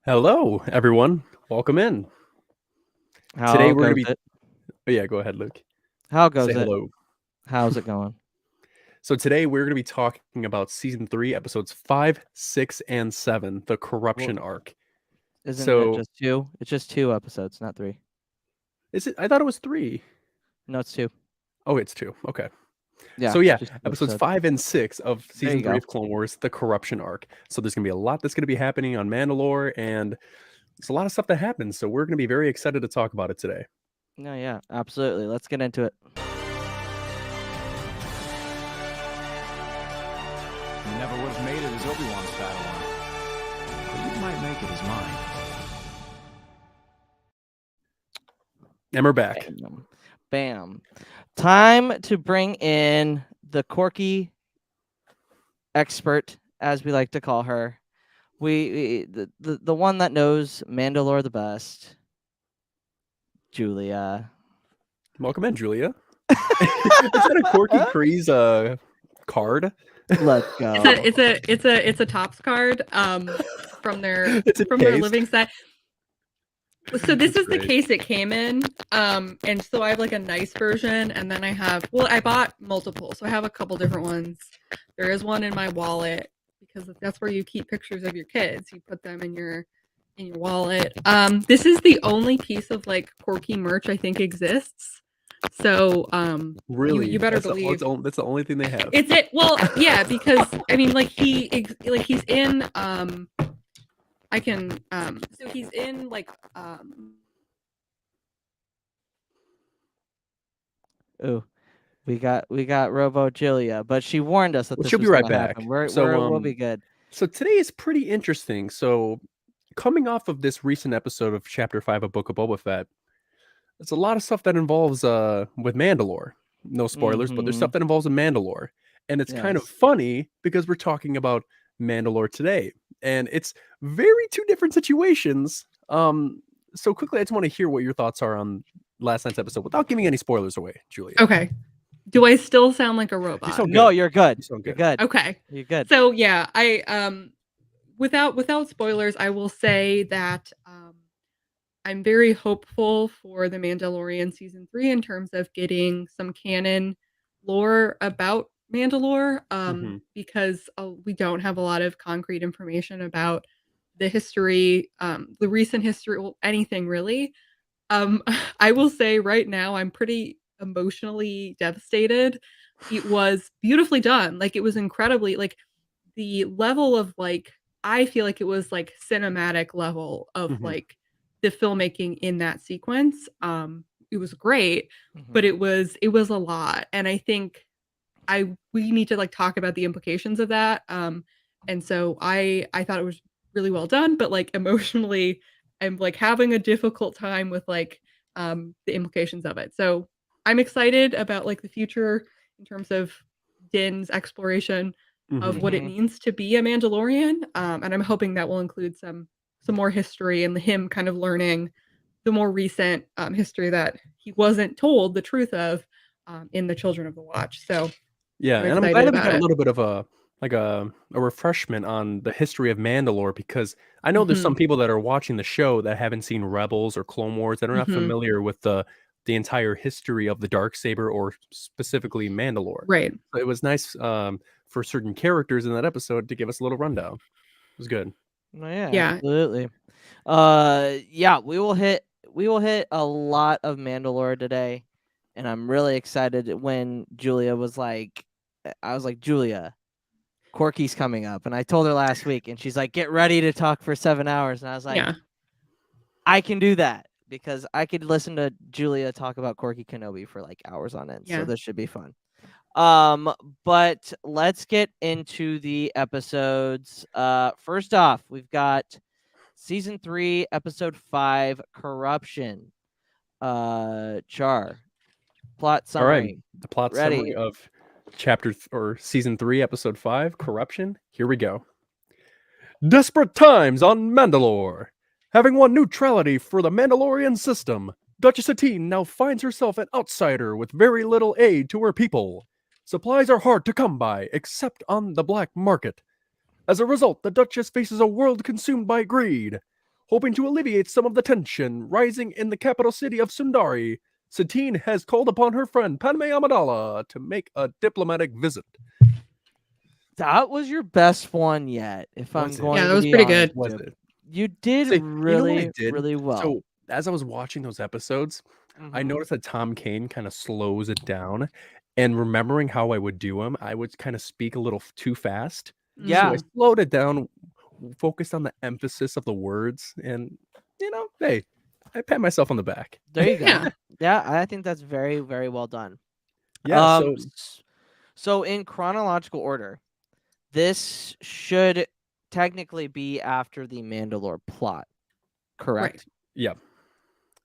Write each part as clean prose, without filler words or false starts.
Hello, everyone. Welcome in. Today How we're gonna goes be. it? Oh yeah, go ahead, Luke. How Say goes it? hello. How's it going? So today we're gonna be talking about season 3, episodes 5, 6, and 7, the Well, corruption arc. isn't it So just two? It's just two episodes, not three. is it? I thought it was 3. No, it's two. Oh, it's 2. Okay. Yeah, So yeah, just two episodes episodes. 5 and 6 of There season you 3 go. of Clone Wars, the corruption arc. So there's gonna be a lot that's gonna be happening on Mandalore, and there's a lot of stuff that happens. So we're gonna be very excited to talk about it today. No, yeah, absolutely. Let's get into it. You never would have made it as Obi-Wan's Padawan, but you might make it as mine. And we're back. Bam. Bam. Time to bring in the Korkie expert, as we like to call her. The one that knows Mandalore the best, Julia. Welcome in, Julia. Is that a Korkie Kreese card? Let's go. It's a Topps card from their Their living set. So this is great. the case it came in, and so I have like a nice version, and then I bought multiple, so I have a couple different ones. There is one in my wallet because that's where you keep pictures of your kids. You put them in your wallet. This is the only piece of like Korkie merch I think exists. So Really, you better that's believe that's the only thing they have. it's it. Well, yeah, because I mean, like he's in I can so he's in like Ooh, we got Robo Julia, but she warned us that Well, this she'll was be right gonna back. happen. We'll be good. So today is pretty interesting. So coming off of this recent episode of Chapter 5 of Book of Boba Fett, there's a lot of stuff that involves with Mandalore. No spoilers, but there's stuff that involves a Mandalore. And it's kind of Yes. funny because we're talking about Mandalore today. And it's very two different situations. So quickly, I just want to hear what your thoughts are on last night's episode without giving any spoilers away, Julia. okay. Do I still sound like a robot? sound No, good. you're good. You sound You're good. good. Okay. You're good. So yeah, I without spoilers, I will say that I'm very hopeful for the Mandalorian season 3 in terms of getting some canon lore about Mandalore, because we don't have a lot of concrete information about the history, the recent history, well, anything really. I will say right now I'm pretty emotionally devastated. It was beautifully done. Like it was incredibly like the level of like I feel like it was like cinematic level of like the filmmaking in that sequence. It was great, but it was a lot. And I think we need to like talk about the implications of that. And so I thought it was really well done, but like emotionally I'm like having a difficult time with like the implications of it. So I'm excited about like the future in terms of Din's exploration of what it means to be a Mandalorian. And I'm hoping that will include some more history and him kind of learning the more recent history that he wasn't told the truth of in the Children of the Watch. So Yeah, I'm and I'm excited glad that we about got a it. little bit of a refreshment on the history of Mandalore because I know there's some people that are watching the show that haven't seen Rebels or Clone Wars that are not familiar with the entire history of the Darksaber or specifically Mandalore. Right. So it was nice for certain characters in that episode to give us a little rundown. It was good. Oh, yeah, Yeah. absolutely. Yeah, we will hit a lot of Mandalore today, and I'm really excited when Julia was like, I was like, Julia, Korkie's coming up, and I told her last week, and she's like, get ready to talk for 7 hours, and I was like, Yeah. I can do that because I could listen to Julia talk about Korkie Kenobi for like hours on end. So Yeah. this should be fun. But let's get into the episodes. First off, we've got season 3, episode 5, Corruption. Char. Plot summary. All right, the plot summary of season 3, episode 5, Corruption. Here we go. Desperate times on Mandalore. Having won neutrality for the Mandalorian system, Duchess Satine now finds herself an outsider with very little aid to her people. Supplies are hard to come by, except on the black market. As a result, the Duchess faces a world consumed by greed. hoping to alleviate some of the tension rising in the capital city of Sundari. Satine has called upon her friend Padme Amidala to make a diplomatic visit. That was your best one yet, if I'm Was it? going Yeah, that to was be pretty honest. good. Was with you. it? You did See, you know what I really, did? really well. So as I was watching those episodes, I Mhm. noticed that Tom Kane kind of slows it down. And remembering how I would do him, I would kind of speak a little too fast. So Yeah. I slowed it down, focused on the emphasis of the words, and hey, I pat myself on the back. There you go. Yeah. Yeah, I think that's very, very well done. Yeah, so So in chronological order, this should technically be after the Mandalore plot, correct? yeah.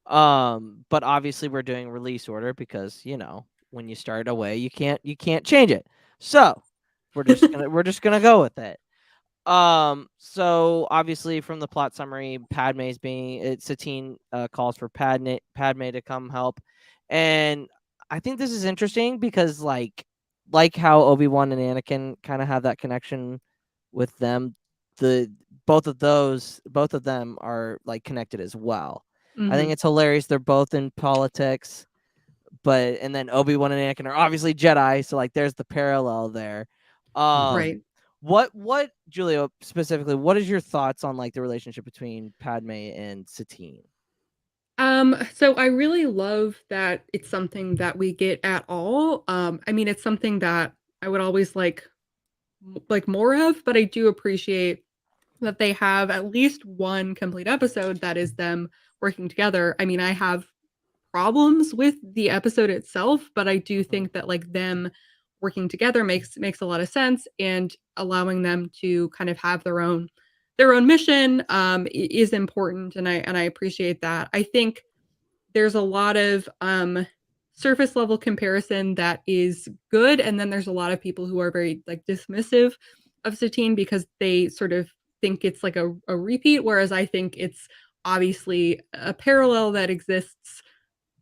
But obviously we're doing release order because when you start away, you can't change it. So we're just gonna go with it. So obviously from the plot summary, Satine calls for Padme to come help, and I think this is interesting because like how Obi-Wan and Anakin kind of have that connection with them, both of them are like connected as well. I think Mhm. it's hilarious. They're both in politics, and then Obi-Wan and Anakin are obviously Jedi, so like there's the parallel there. Right. What Julia specifically? What is your thoughts on like the relationship between Padme and Satine? So I really love that it's something that we get at all. I mean, it's something that I would always like more of, but I do appreciate that they have at least one complete episode that is them working together. I mean, I have problems with the episode itself, but I do think that like them working together makes a lot of sense, and allowing them to kind of have their own mission is important, and I appreciate that. I think there's a lot of surface level comparison that is good, and then there's a lot of people who are very like dismissive of Satine because they sort of think it's like a repeat, whereas I think it's obviously a parallel that exists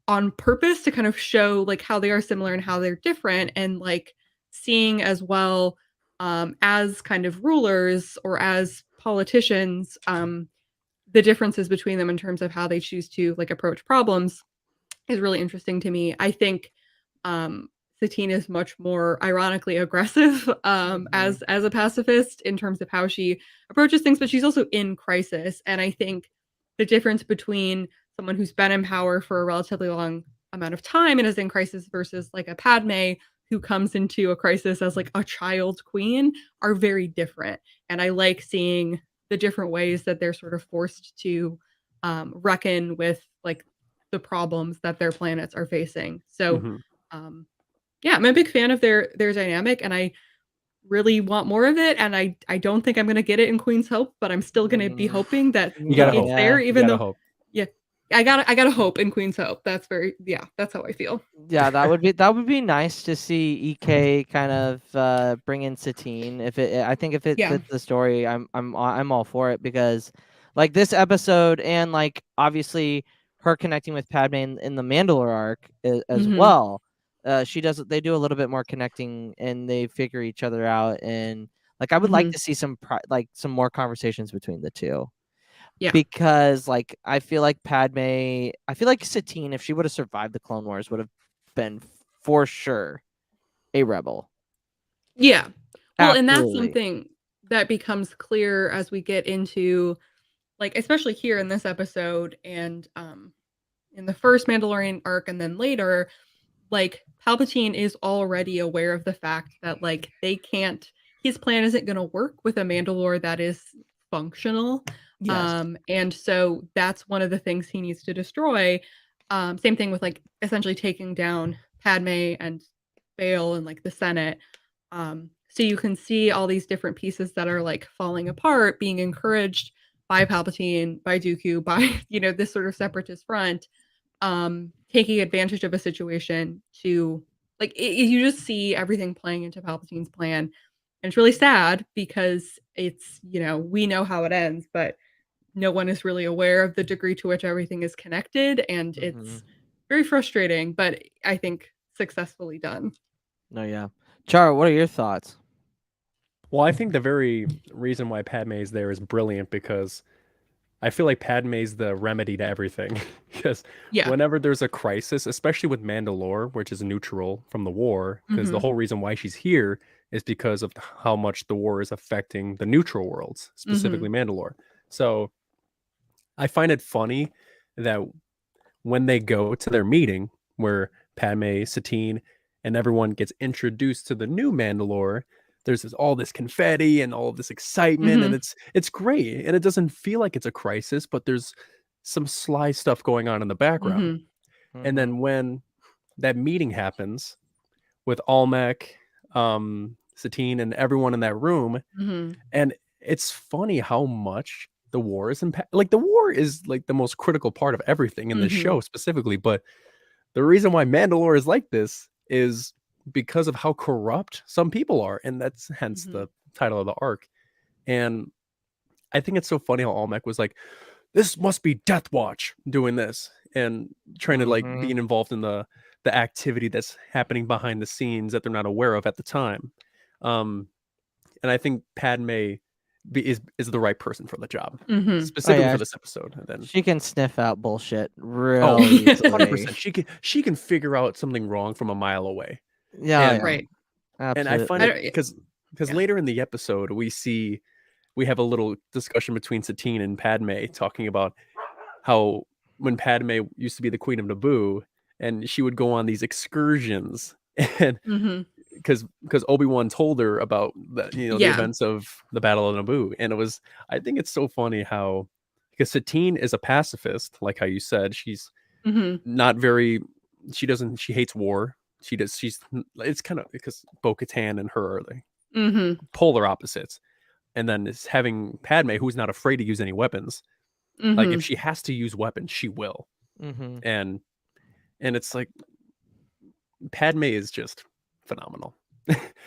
on purpose to kind of show like how they are similar and how they're different, and like seeing as well as kind of rulers or as politicians, the differences between them in terms of how they choose to like approach problems is really interesting to me. I think um Satine is much more ironically aggressive as a pacifist in terms of how she approaches things, but she's also in crisis. And I think the difference between someone who's been in power for a relatively long amount of time and is in crisis versus like a Padme who comes into a crisis as like a child queen are very different. And I like seeing the different ways that they're sort of forced to reckon with like the problems that their planets are facing. So, Mhm. yeah, I'm a big fan of their dynamic, and I really want more of it. And I don't think I'm gonna get it in Queen's Hope, but I'm still gonna be hoping that You gotta it's hope. there, You even gotta though hope. yeah, I gotta hope in Queen's Hope. That's how I feel. Yeah, that would be nice to see EK kind of bring in Satine. I think if it Yeah. fits the story, I'm all for it because like this episode and like obviously her connecting with Padme in the Mandalore arc as Mhm. well. They do a little bit more connecting and they figure each other out, and like I would like Mhm. to see some more conversations between the two. Yeah. Because like I feel like Satine, if she would have survived the Clone Wars, would have been for sure a rebel. Yeah. Well, and that's Absolutely. something that becomes clear as we get into like especially here in this episode and in the first Mandalorian arc and then later, like Palpatine is already aware of the fact that like his plan isn't going to work with a Mandalore that is functional. Yes. And so that's one of the things he needs to destroy. Same thing with like essentially taking down Padme and Bail and like the Senate. So you can see all these different pieces that are like falling apart, being encouraged by Palpatine, by Dooku, by this sort of separatist front, taking advantage of a situation to like you just see everything playing into Palpatine's plan. And it's really sad because it's we know how it ends, but no one is really aware of the degree to which everything is connected, and it's very frustrating, but I think successfully done. No, yeah. Char, what are your thoughts? Well, I think the very reason why Padme is there is brilliant because I feel like Padme's the remedy to everything because Yeah. whenever there's a crisis, especially with Mandalore, which is neutral from the war, because the Mhm. whole reason why she's here is because of how much the war is affecting the neutral worlds, specifically Mandalore. So I find it funny that when they go to their meeting where Padme, Satine, and everyone gets introduced to the new Mandalore, there's all this confetti and all this excitement, and Mhm. it's great, and it doesn't feel like it's a crisis, but there's some sly stuff going on in the background. Mhm. And then when that meeting happens with Almec, Satine, and everyone in that room, Mhm. and it's funny how much the war is like the war is like the most critical part of everything in this Mhm. show specifically, but the reason why Mandalore is like this is because of how corrupt some people are, and that's hence Mhm. the title of the arc. And I think it's so funny how Almec was like, "This must be Death Watch doing this," and trying to like being involved in the activity that's happening behind the scenes that they're not aware of at the time. Um, and I think Padme is the right person for the job, Mhm. Oh specifically yeah, for this episode. And then she can sniff out bullshit oh, real Yeah. easily. 100%, she can figure out something wrong from a mile away. Yeah, And yeah, Right. and I find absolutely. I it don't because yeah. later in the episode we have a little discussion between Satine and Padme talking about how when Padme used to be the queen of Naboo and she would go on these excursions and Mhm. because Obi-Wan told her about the Yeah. events of the Battle of Naboo, and I think it's so funny how because Satine is a pacifist, like how you said, she's Mhm. not very she hates war. She's it's kind of because Bo-Katan and her are the Mhm. polar opposites. And then it's having Padme who's not afraid to use any weapons. Like if Mhm. she has to use weapons, she will. Mm-hmm. And it's like Padme is just phenomenal.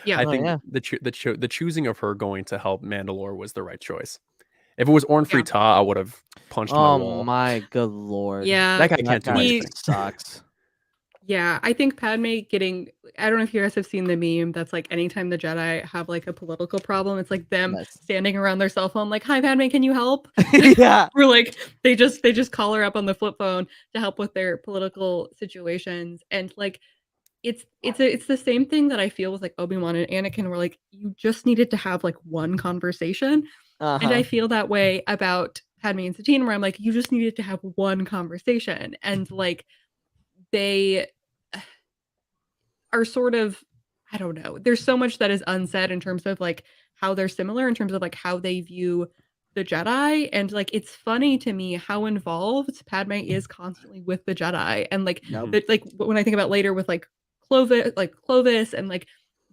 Yeah. I Oh think yeah. the choosing of her going to help Mandalore was the right choice. If it was Orn Yeah. Free I would have punched my Oh wall. my good lord. Yeah. That guy That can't do guy He anything. sucks. Yeah, I think Padme getting I don't know if you guys have seen the meme that's like anytime the Jedi have like a political problem, it's like them Yes. standing around their cell phone like, "Hi Padme, can you help?" Yeah. Or like they just call her up on the flip phone to help with their political situations. And like it's the same thing that I feel with like Obi-Wan and Anakin where like you just needed to have like one conversation. And I Uh-huh. feel that way about Padme and Satine where I'm like, you just needed to have one conversation. And like they are sort of I don't know. There's so much that is unsaid in terms of like how they're similar in terms of like how they view the Jedi. And like it's funny to me how involved Padme is constantly with the Jedi. And like Yep. Mhm. that like when I think about later with Clovis and like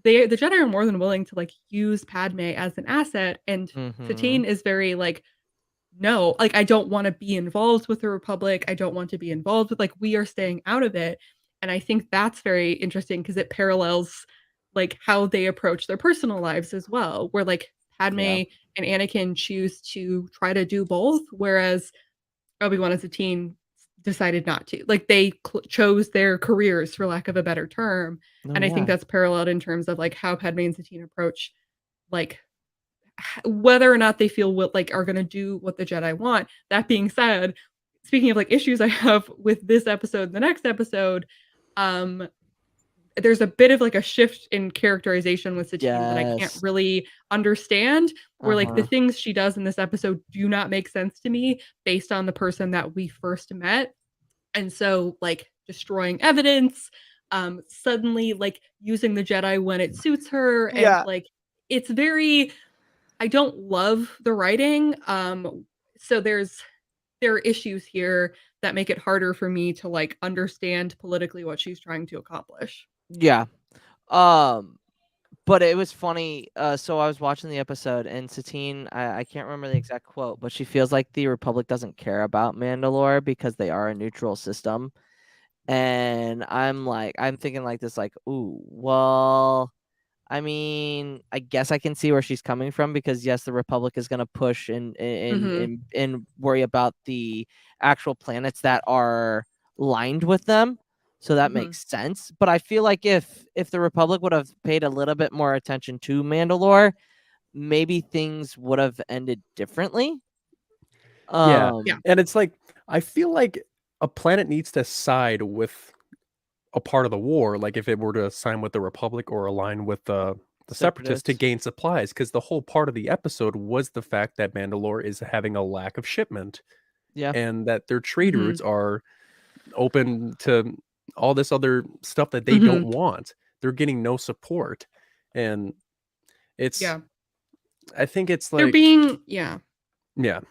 the Jedi are more than willing to like use Padme as an asset. And Mm-hmm. Satine is very like no, like I don't want to be involved with the Republic. I don't want to be involved with like we are staying out of it. And I think that's very interesting because it parallels like how they approach their personal lives as well, where like Padme Yeah. and Anakin choose to try to do both, whereas Obi-Wan as a teen decided not to. Like they chose their careers for lack of a better term. Oh And I think yeah. that's paralleled in terms of like how Padme and Satine approach like whether or not they feel what like are going to do what the Jedi want. That being said, speaking of like issues I have with this episode, and the next episode, um, there's a bit of like a shift in characterization with Satine that I can't Yes. really understand. Where like the Uh-huh. things she does in this episode do not make sense to me based on the person that we first met. And so like destroying evidence, suddenly like using the Jedi when it suits her, and Yeah. like it's very I don't love the writing. So there are issues here that make it harder for me to like understand politically what she's trying to accomplish. Yeah. Um but it was funny. So I was watching the episode, and Satine, I can't remember the exact quote, but she feels like the Republic doesn't care about Mandalore because they are a neutral system. And I'm thinking like this, like, ooh, well, I mean, I guess I can see where she's coming from because yes, the Republic is gonna push Mhm. and worry about the actual planets that are lined with them. So that Mhm. makes sense. But I feel like if the Republic would have paid a little bit more attention to Mandalore, maybe things would have ended differently. Yeah. Um, Yeah. And it's like, I feel like a planet needs to side with a part of the war, like if it were to sign with the Republic or align with the Separatists to Separatists. gain supplies, because the whole part of the episode was the fact that Mandalore is having a lack of shipment Yeah. and that their trade Mhm. routes are open to all this other stuff that they Mhm. don't want. They're getting no support. And it's, Yeah. I think it's They're like, being yeah. yeah,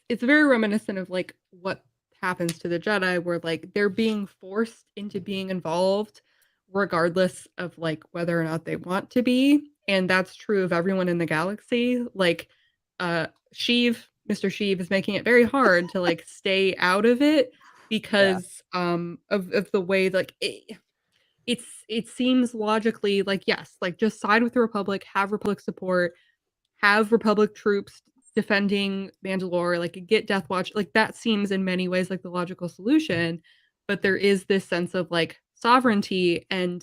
It's very reminiscent of like what happens to the Jedi, where like they're being forced into being involved regardless of like whether or not they want to be. And that's true of everyone in the galaxy. Like Sheev, Mr. Sheev is making it very hard to like stay out of it because of the way like it seems logically like yes, like just side with the Republic, have Republic support, have Republic troops defending Mandalore, like get Death Watch, like that seems in many ways like the logical solution. But there is this sense of like sovereignty and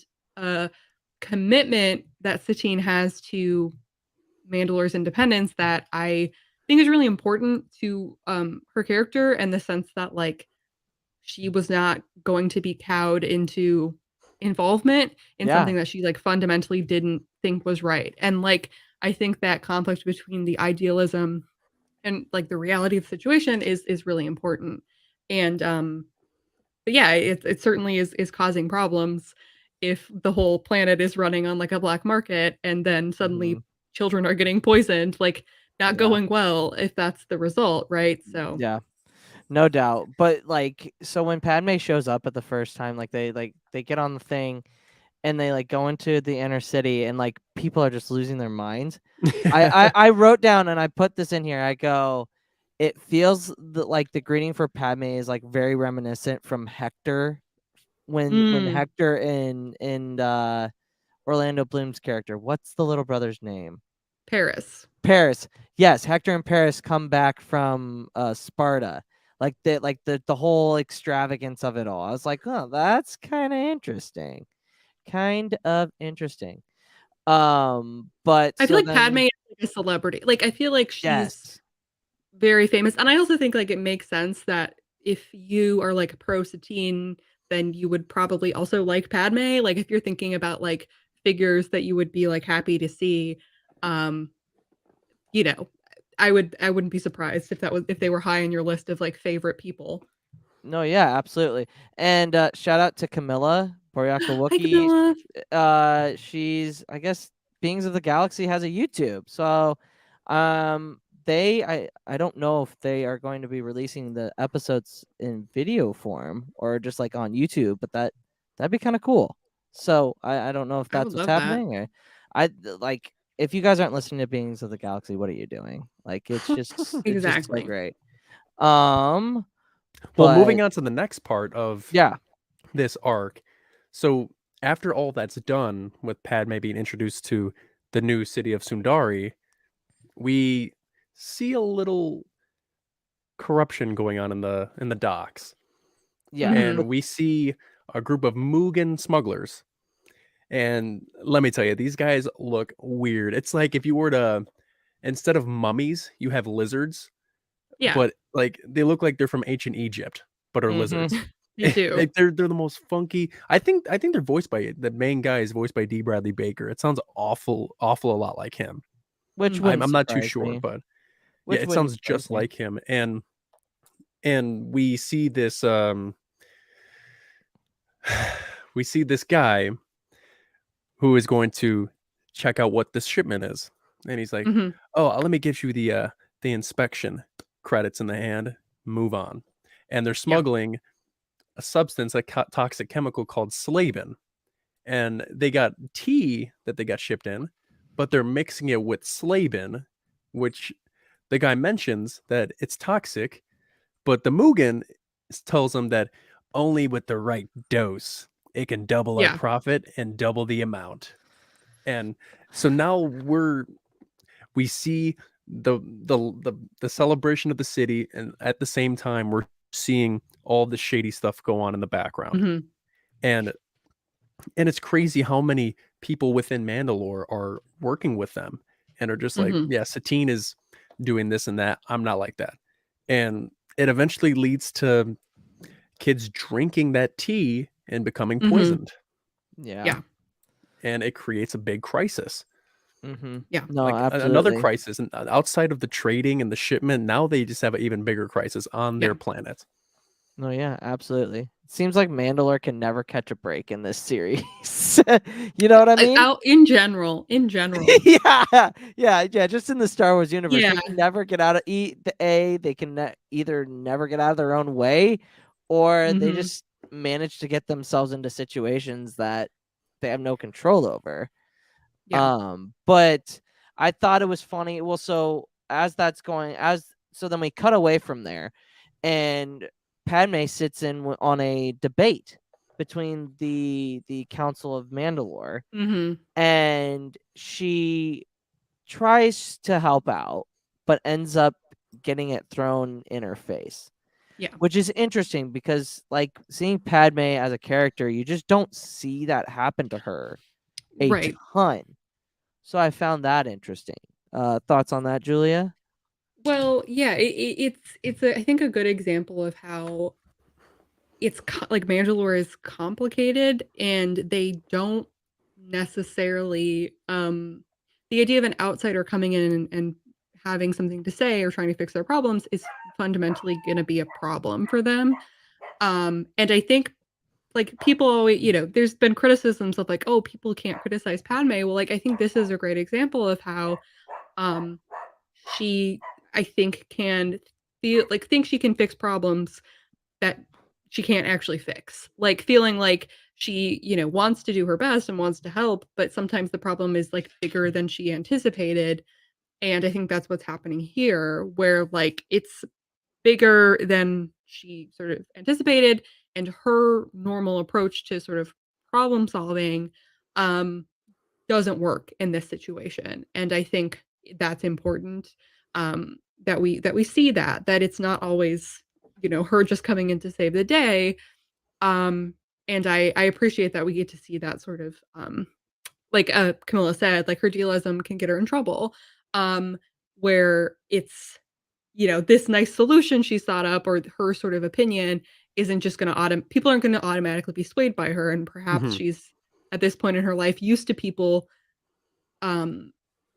commitment that Satine has to Mandalore's independence that I think is really important to her character, and the sense that like she was not going to be cowed into involvement in Yeah. something that she like fundamentally didn't think was right. And like I think that conflict between the idealism and like the reality of the situation is really important. And but yeah, it certainly is causing problems if the whole planet is running on like a black market and then suddenly children are getting poisoned, like not Yeah. going well if that's the result, right? So Yeah. No doubt. But like, so when Padme shows up at the first time, like they get on the thing and they like go into the inner city and like people are just losing their minds. I wrote down and I put this in here. I go, it feels like the greeting for Padme is like very reminiscent from Hector when Hector in Orlando Bloom's character. What's the little brother's name? Paris. Paris. Yes, Hector and Paris come back from Sparta. Like the whole extravagance of it all. I was like, oh, that's kind of interesting. Kind of interesting. But I feel so like then, Padme is like a celebrity. Like I feel like she's yes, very famous. And I also think like it makes sense that if you are like pro Satine, then you would probably also like Padme. Like if you're thinking about like figures that you would be like happy to see, um, you know, I wouldn't be surprised if they were high on your list of like favorite people. no, yeah, absolutely. And shout out to Camilla Boryaka Hi Wookie. Camilla. She's, I guess, Beings of the Galaxy has a YouTube. So I don't know if they are going to be releasing the episodes in video form or just like on YouTube, but that'd be kind of cool. So I don't know if I that's would what's love that. happening. Or I like, if you guys aren't listening to Beings of the Galaxy, what are you doing? Like it's just it's just so Exactly. great. well, But moving on to the next part of yeah, this arc. So after all that's done with Padme being introduced to the new city of Sundari, we see a little corruption going on in the docks. yeah. And we see a group of Mugen smugglers. And let me tell you, these guys look weird. It's like if you were to, instead of mummies, you have lizards, Yeah, but like they look like they're from ancient Egypt, but are lizards. they do. Like they're the most funky. I think they're voiced by, the main guy is voiced by D. Bradley Baker. It sounds awful a lot like him. Which Mhm. wouldn't I'm not too surprise sure, me. but yeah, Which it wouldn't sounds surprise just me. like him. And we see this we see this guy who is going to check out what this shipment is. And he's like, Mhm. "Oh, let me give you the inspection credits in the hand. Move on." And they're smuggling a substance, a toxic chemical called slavin. And they got tea that they got shipped in, but they're mixing it with slavin, which the guy mentions that it's toxic, but the Mugen tells him that only with the right dose it can double our Yeah. profit and double the amount. And so now we see the celebration of the city, and at the same time we're seeing all the shady stuff go on in the background. Mhm. And it's crazy how many people within Mandalore are working with them and are just like, Mhm. yeah, Satine is doing this and that. I'm not like that. and it eventually leads to kids drinking that tea and becoming Mhm. poisoned, Yeah. and it creates a big crisis. Mm-hmm. Yeah. No, Like another absolutely. crisis, and outside of the trading and the shipment, now they just have an even bigger crisis on their Yeah. planet. No, yeah, absolutely. It seems like Mandalore can never catch a break in this series. You know what I mean? Out in general. Yeah. Just in the Star Wars universe, Yeah. they can never get out of they can either never get out of their own way, or they Mhm. just manage to get themselves into situations that they have no control over. Yeah. But I thought it was funny. Well, so then we cut away from there, and Padme sits in on a debate between the Council of Mandalore, Mhm. and she tries to help out, but ends up getting it thrown in her face. Yeah. Which is interesting because, like, seeing Padme as a character, you just don't see that happen to her a Right. ton. So I found that interesting. Thoughts on that, Julia? Well, yeah, it's I think a good example of how like Mandalore is complicated, and they don't necessarily the idea of an outsider coming in and having something to say or trying to fix their problems is fundamentally going to be a problem for them. And I think like people always, there's been criticisms of like, oh, people can't criticize Padme. Well, like I think this is a great example of how um she I think can think she can fix problems that she can't actually fix. Like feeling like she, wants to do her best and wants to help, but sometimes the problem is like bigger than she anticipated. And I think that's what's happening here, where like it's bigger than she sort of anticipated, and her normal approach to sort of problem solving um doesn't work in this situation. And I think that's important, that we see that it's not always, her just coming in to save the day. And I appreciate that we get to see that sort of, like Camilla said, like her dealism can get her in trouble. Um, where it's, this nice solution she's thought up, or her sort of opinion isn't just going to people aren't going to automatically be swayed by her. And perhaps Mhm. she's at this point in her life used to people, um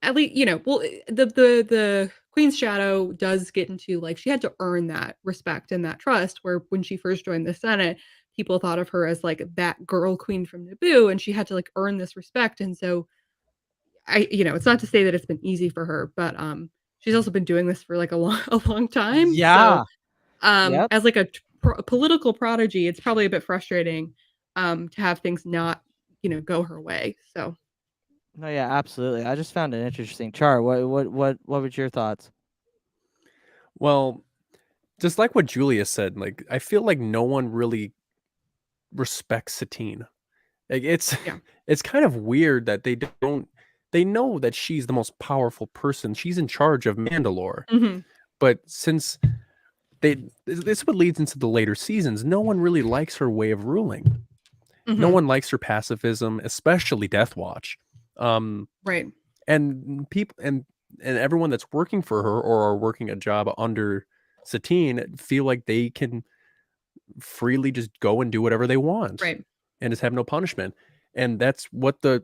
at least, well, the Queen's Shadow does get into like she had to earn that respect and that trust, where when she first joined the Senate, people thought of her as like that girl queen from Naboo, and she had to like earn this respect. And so it's not to say that it's been easy for her, but she's also been doing this for like a long time. Yeah. So Yep. as like a political prodigy, it's probably a bit frustrating to have things not, go her way. So No, yeah, absolutely. I just found it interesting. Char, what was your thoughts? Well, just like what Julia said, like I feel like no one really respects Satine. Like it's yeah. it's kind of weird that they know that she's the most powerful person. She's in charge of Mandalore. Mhm. But since this is what leads into the later seasons, no one really likes her way of ruling. No Mhm. one likes her pacifism, especially Death Watch. Right. And people and everyone that's working for her or are working a job under Satine feel like they can freely just go and do whatever they want Right. and just have no punishment. And that's what the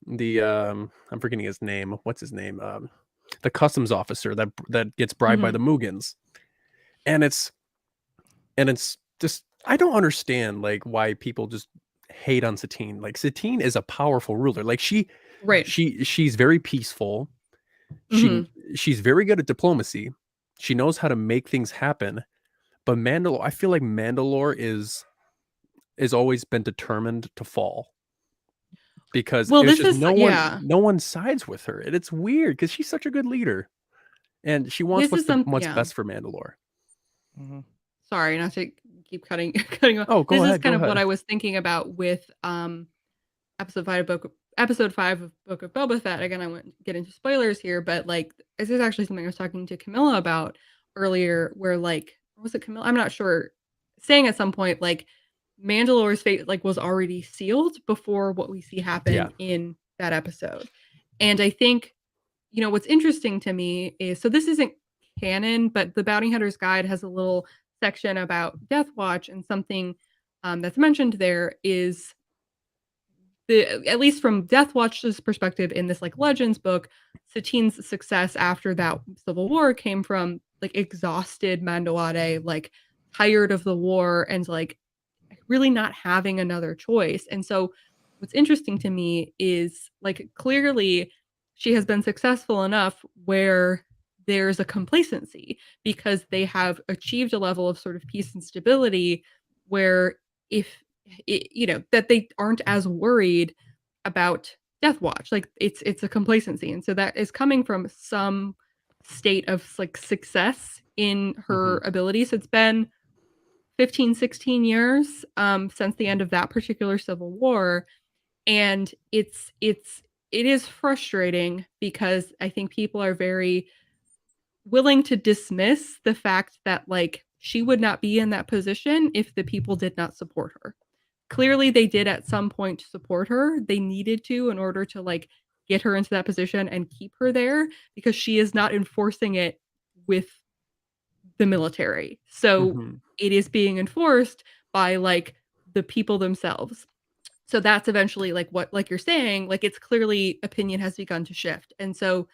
I'm forgetting his name. What's his name? The customs officer that gets bribed by Mhm. the Mugans. And it's just I don't understand like why people just hate on Satine. Like Satine is a powerful ruler. Like Right. she's very peaceful. Mhm. She's very good at diplomacy. She knows how to make things happen. But Mandalore, I feel like Mandalore is always been determined to fall because Well, it's this just is yeah. no one sides with her, and it's weird because she's such a good leader, and she wants This is what's yeah. best for Mandalore. Mm-hmm. Sorry, not to keep cutting off. Oh, This is go kind of what ahead. I was thinking about with episode 5 of Book of Boba Fett. Again, I won't get into spoilers here, but like this is actually something I was talking to Camilla about earlier, where like, or was it Camilla? I'm not sure. Saying at some point like Mandalore's fate like was already sealed before what we see Yeah. happen in that episode. And I think, what's interesting to me is, so this isn't canon, but the Bounty Hunter's Guide has a little section about Death Watch, and something that's mentioned there is at least from Death Watch's perspective in this like Legends book, Satine's success after that civil war came from like exhausted Mandalore, like tired of the war and like really not having another choice. And so what's interesting to me is like clearly she has been successful enough where there's a complacency because they have achieved a level of sort of peace and stability where if that they aren't as worried about Death Watch. Like it's a complacency. And so that is coming from some state of like success in her ability. So it's been 15, 16 years since the end of that particular civil war. And it is frustrating because I think people are very willing to dismiss the fact that like she would not be in that position if the people did not support her. Clearly they did at some point support her. They needed to in order to like get her into that position and keep her there because she is not enforcing it with the military. So it is being enforced by like the people themselves. So that's eventually like what like you're saying, like it's clearly opinion has begun to shift. And so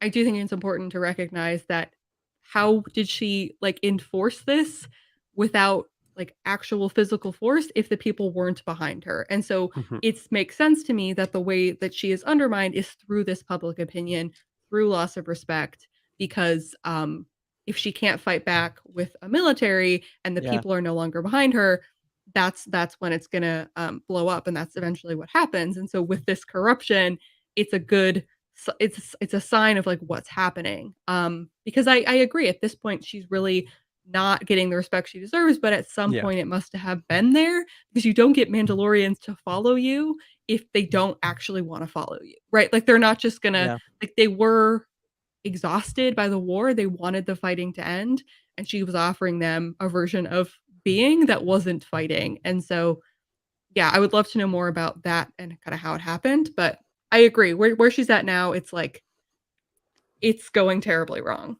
I do think it's important to recognize that how did she like enforce this without like actual physical force if the people weren't behind her? And so it makes sense to me that the way that she is undermined is through this public opinion, through loss of respect, because if she can't fight back with a military and the people are no longer behind her, that's when it's gonna blow up, and that's eventually what happens. And so with this corruption, it's a good it's a sign of like what's happening. Because I agree at this point she's really not getting the respect she deserves, but at some point it must have been there because you don't get Mandalorians to follow you if they don't actually want to follow you, right? Like they're not just gonna like they were exhausted by the war. They wanted the fighting to end, and she was offering them a version of being that wasn't fighting. And so yeah, I would love to know more about that and kind of how it happened, but I agree. Where she's at now, it's like it's going terribly wrong.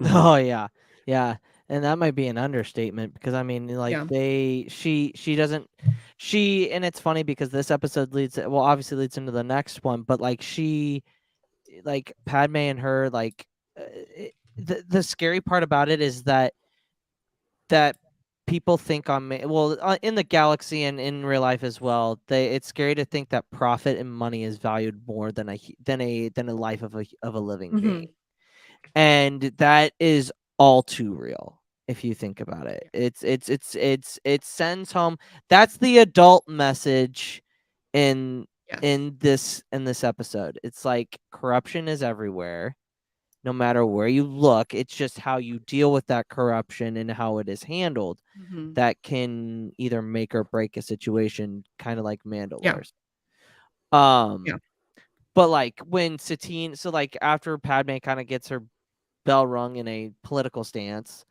Oh yeah. Yeah. And that might be an understatement because I mean like she doesn't and it's funny because this episode obviously leads into the next one, but like she like Padme and her like the scary part about it is that people think in the galaxy and in real life as well, it's scary to think that profit and money is valued more than a life of a living being. And that is all too real if you think about it. It sends home, that's the adult message in this episode. It's like corruption is everywhere. No matter where you look, it's just how you deal with that corruption and how it is handled that can either make or break a situation, kind of like Mandalore's. But like when Satine, so like after Padme kind of gets her bell rung in a political stance,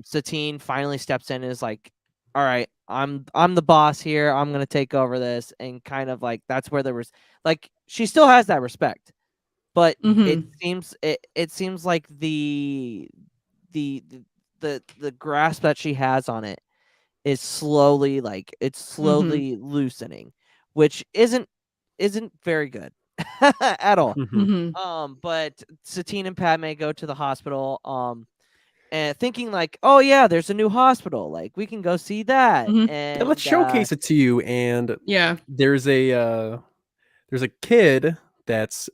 Satine finally steps in and is like, all right, I'm the boss here. I'm going to take over this. And kind of like, that's where there was like, she still has that respect. But it seems like the grasp that she has on it is slowly loosening, which isn't very good at all. But Satine and Padme go to the hospital and thinking like, oh yeah, there's a new hospital, like we can go see that. And let's showcase it to you. And there's a kid that's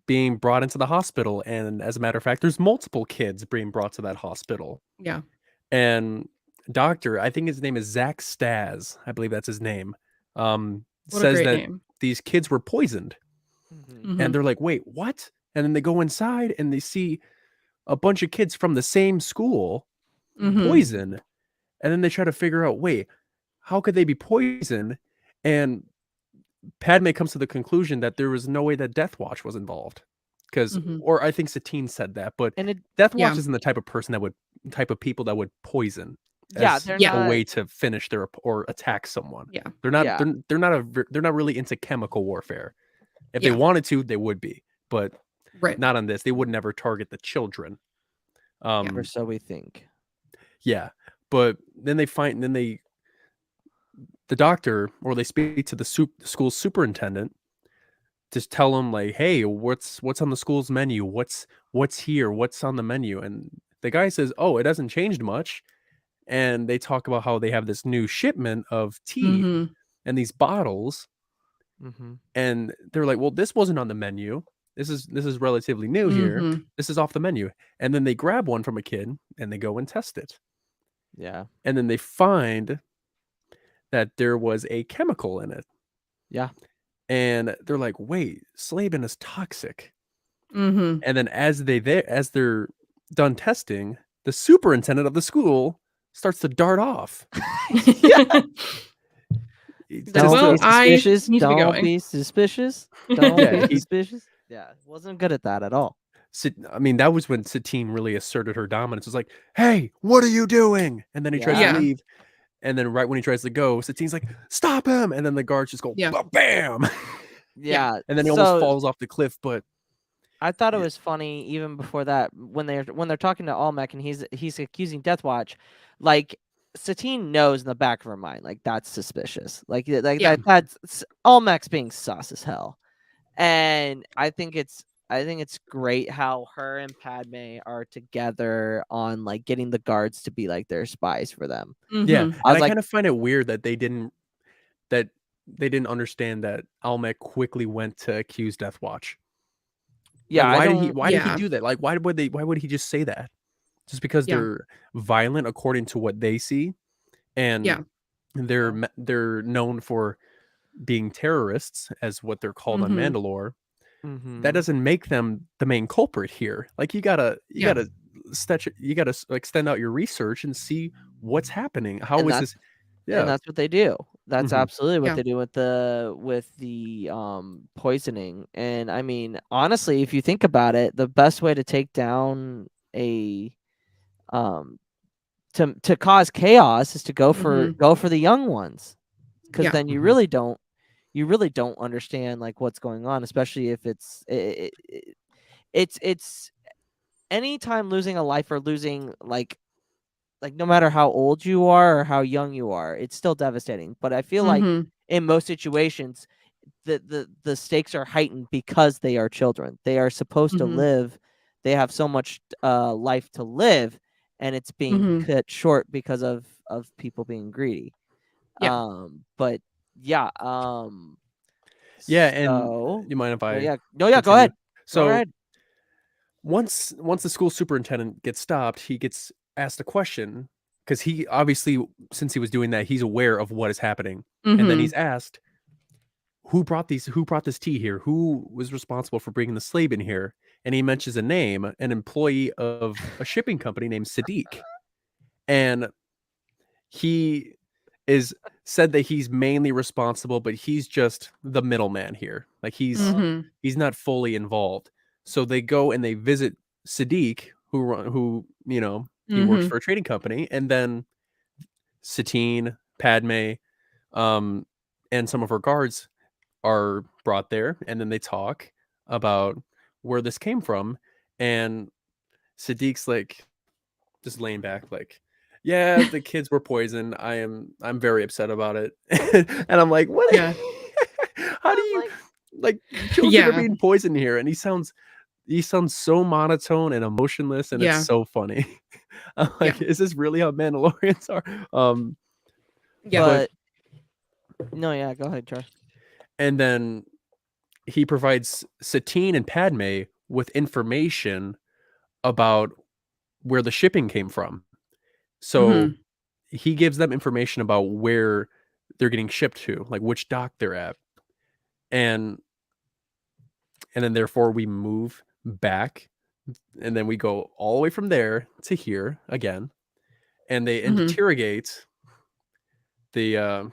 being brought into the hospital, and as a matter of fact there's multiple kids being brought to that hospital. And doctor, I think his name is Zach Staz, I believe that's his name, says that these kids were poisoned. And they're like, wait, what? And then they go inside and they see a bunch of kids from the same school poisoned. And then they try to figure out, wait, how could they be poisoned? And Padme comes to the conclusion that there was no way that Death Watch was involved, because, or I think Satine said that, but Death Watch isn't the type of people that would poison as a way to finish or attack someone. They're not really into chemical warfare. If they wanted to, they would be, but not on this. They would never target the children. Or so we think. Yeah, but then the doctor, or they speak to the school superintendent to tell him like, hey, what's on the school's menu? What's here? What's on the menu? And the guy says, oh, it hasn't changed much. And they talk about how they have this new shipment of tea Mhm. and these bottles. Mm-hmm. And they're like, well, this wasn't on the menu. This is relatively new here. Mhm. This is off the menu. And then they grab one from a kid and they go and test it. Yeah. And then they find that there was a chemical in it. Yeah. And they're like, wait, Slaben is toxic. Mhm. And then as they're done testing, the superintendent of the school starts to dart off. Yeah. It's Like, just well, Don't be I suspicious. need to be Don't going. be suspicious. Don't Yeah, be he- suspicious. Yeah, wasn't good at that at all. I mean, that was when Satine really asserted her dominance. It was like, hey, what are you doing? And then he tries Yeah. to leave. And then right when he tries to go, Satine's like, stop him. And then the guards just go, Yeah. bam. Yeah. And then he so almost falls off the cliff. But I thought it Yeah. was funny even before that when they're talking to Almec and he's accusing Deathwatch, like Satine knows in the back of her mind like that's suspicious. Like Yeah. that's Almec's being sus as hell. And I think it's great how her and Padme are together on like getting the guards to be like their spies for them. yeah, Mhm. and I was I like- kind of find it weird that they didn't understand that Almec quickly went to accuse Deathwatch. Yeah, Like, I why don't. did he Yeah. do that? Like, why would he just say that? Just because Yeah. they're violent according to what they see, and Yeah. they're known for being terrorists, as what they're called on Mhm. Mandalore. Mhm. That doesn't make them the main culprit here. Like, you gotta Yeah. extend out your research and see what's happening. How And is that's- this? Yeah, And that's what they do. That's Mhm. absolutely what Yeah. they do with the poisoning. And I mean, honestly, if you think about it, the best way to take down a to cause chaos is to go for the young ones, because Yeah. then you Mhm. really don't understand like what's going on, especially if it's anytime losing a life or losing like no matter how old you are or how young you are, it's still devastating. But I feel like Mhm. in most situations, the stakes are heightened because they are children. They are supposed to Mhm. live. They have so much life to live, and it's being Mhm. cut short because of people being greedy. Yeah. But yeah. Yeah, and So you mind if no, I yeah, no, yeah. Go continue? ahead. Go So ahead. once the school superintendent gets stopped, he gets asked a question because he obviously, since he was doing that, he's aware of what is happening. And then Mhm. he's asked, who brought this tea here? Who was responsible for bringing the slave in here? And he mentions a name, an employee of a shipping company named Sadiq. And he is said that he's mainly responsible, but he's just the middleman here. Like Mhm. he's not fully involved. So they go and they visit Sadiq, who he works Mhm. for a trading company, and then Satine, Padme, and some of her guards are brought there, and then they talk about where this came from, and Sadiq's like just laying back, like, yeah, the kids were poisoned. I'm very upset about it. And I'm like, what? Yeah. How do I'm you like, children are Yeah. being poisoned here? And he sounds so monotone and emotionless, and Yeah. it's so funny. I'm Yeah. like, is this really how Mandalorians are? Yeah. but no, yeah. Go ahead, Charles. And then he provides Satine and Padme with information about where the shipping came from. So Mhm. he gives them information about where they're getting shipped to, like which dock they're at. And then therefore we move back, and then we go all the way from there to here again, and they Mhm. interrogate the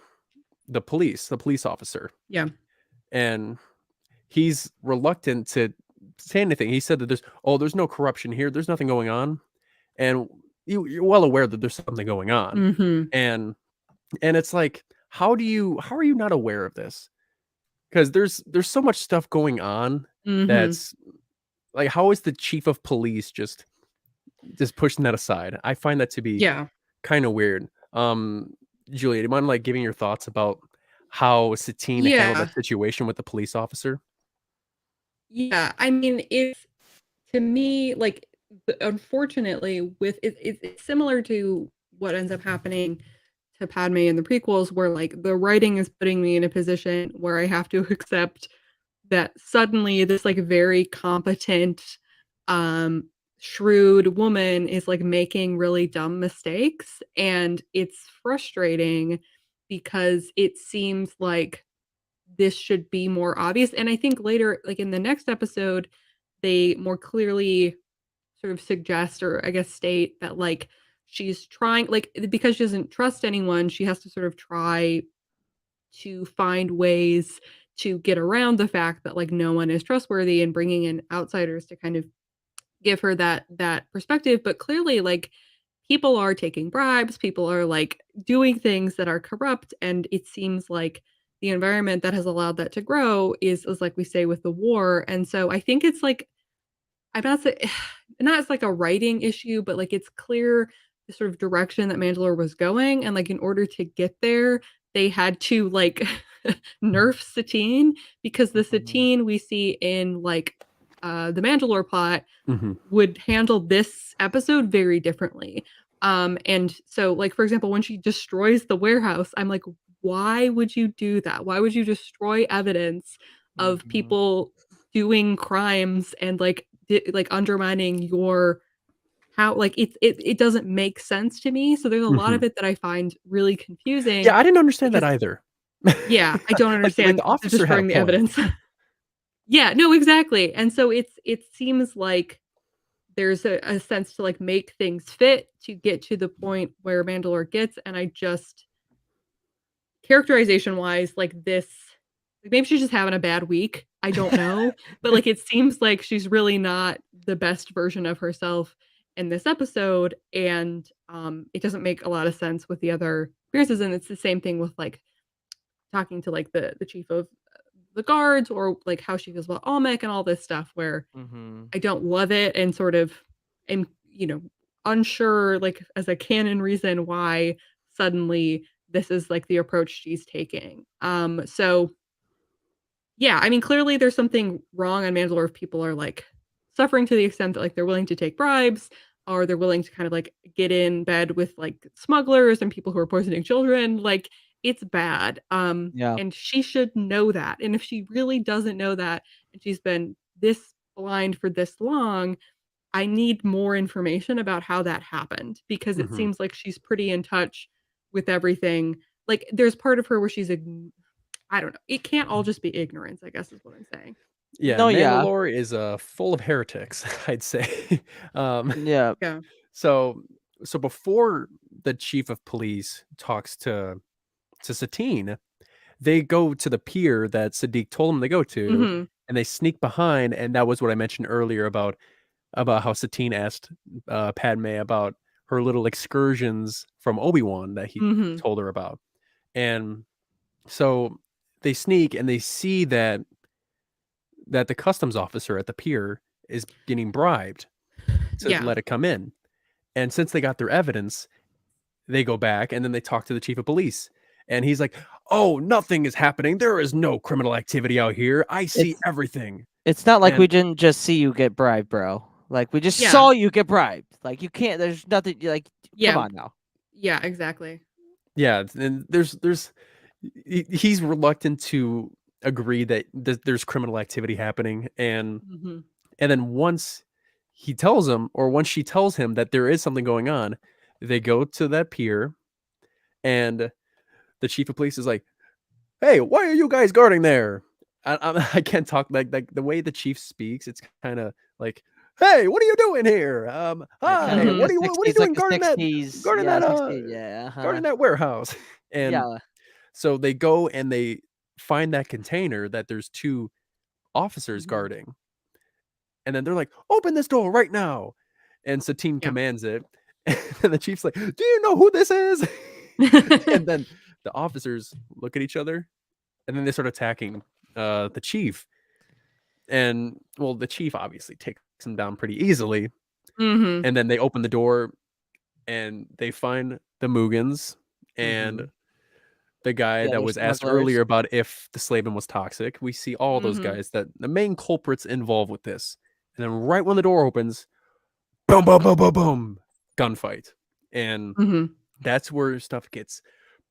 police officer. Yeah. And he's reluctant to say anything. He said that there's no corruption here. There's nothing going on. And you're well aware that there's something going on. Mhm. And it's like, how are you not aware of this? Because there's so much stuff going on Mhm. that's like, how is the chief of police just just pushing that aside, I find that to be Yeah. kind of weird. Julia, do you mind like giving your thoughts about how Satine handled Yeah. that situation with the police officer? Yeah. I mean, it's to me like unfortunately with it's similar to what ends up happening to Padme in the prequels, where like the writing is putting me in a position where I have to accept that suddenly this like very competent, um, shrewd woman is like making really dumb mistakes, and it's frustrating because it seems like this should be more obvious. And I think later, like in the next episode, they more clearly sort of suggest or I guess state that like she's trying like because she doesn't trust anyone, she has to sort of try to find ways to get around the fact that like no one is trustworthy and bringing in outsiders to kind of give her that perspective. But clearly like people are taking bribes, people are like doing things that are corrupt, and it seems like the environment that has allowed that to grow is like we say with the war. And so I think it's like I'm not say not as like a writing issue, but like it's clear the sort of direction that Mandalore was going, and like in order to get there, they had to like nerf Satine, because the Satine we see in like the Mandalore plot would handle this episode very differently. And so like for example, when she destroys the warehouse, I'm like, why would you do that? Why would you destroy evidence of people doing crimes and like like undermining your how like it doesn't make sense to me. So there's a lot of it that I find really confusing Yeah, I didn't understand that because either. yeah, I don't Like understand the officer had a destroying the point. evidence. Yeah, no, exactly. And so it seems like there's a sense to like make things fit to get to the point where Mandalore gets, and I just characterization wise, like this like maybe she's just having a bad week. I don't know. But like it seems like she's really not the best version of herself in this episode. And it doesn't make a lot of sense with the other appearances. And it's the same thing with like talking to like the chief of the guards, or like how she feels about Almec and all this stuff, where I don't love it and sort of am, unsure, like as a canon reason why suddenly this is like the approach she's taking. So yeah, I mean, clearly there's something wrong on Mandalore if people are like suffering to the extent that like they're willing to take bribes, or they're willing to kind of like get in bed with like smugglers and people who are poisoning children. Like it's bad. Yeah. And she should know that. And if she really doesn't know that, and she's been this blind for this long, I need more information about how that happened, because it seems like she's pretty in touch with everything. Like there's part of her where she's I don't know. It can't all just be ignorance, I guess is what I'm saying. Yeah, No, yeah. Mandalore is full of heretics, I'd say. um, Yeah. Yeah. so so before the chief of police talks to Satine, they go to the pier that Sadiq told them to go to, Mhm. and they sneak behind. And that was what I mentioned earlier about how Satine asked Padme about her little excursions from Obi-Wan that he Mhm. told her about. And so they sneak and they see that the customs officer at the pier is getting bribed to Yeah. let it come in. And since they got their evidence, they go back and then they talk to the chief of police. And he's like, "Oh, nothing is happening. There is no criminal activity out here. I see It's everything." it's not like And we didn't just see you get bribed, bro. Like we just Yeah. saw you get bribed. Like you can't. There's nothing. Like come Yeah. on now. Yeah, exactly. yeah, and he's reluctant to agree that there's criminal activity happening. Mhm. And then once once she tells him that there is something going on, they go to that pier, and the chief of police is like, "Hey, why are you guys guarding there?" I can't talk like the way the chief speaks. It's kind of like, "Hey, what are you doing here? Yeah, kind of Hi, like a Mhm. what are you 60s, like doing a guarding that 60s. guarding Yeah, that 60s. Yeah. guarding that warehouse?" And Yeah. so they go and they find that container that there's two officers Mhm. guarding. And then they're like, "Open this door right now." And Satine Yeah. commands it. And the chief's like, "Do you know who this is?" And then the officers look at each other, and then they start attacking the chief. And well, the chief obviously takes him down pretty easily. Mhm. And then they open the door and they find the Mugens and the guy The that other was asked smugglers. earlier about if the Slaven was toxic. We see all those Mhm. guys, that the main culprits involved with this. And then right when the door opens, boom, boom, boom, boom, boom, gunfight. And Mhm. that's where stuff gets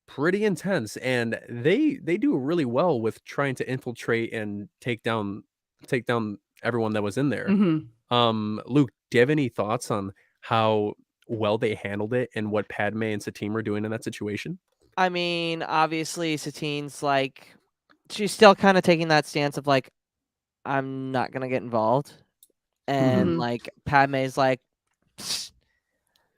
pretty intense. And they do really well with trying to infiltrate and take down everyone that was in there. Mhm. Luke, do you have any thoughts on how well they handled it and what Padme and Satine were doing in that situation? I mean, obviously, Satine's like, she's still kind of taking that stance of like, I'm not gonna get involved, and Mhm. like Padme's like, "Psst,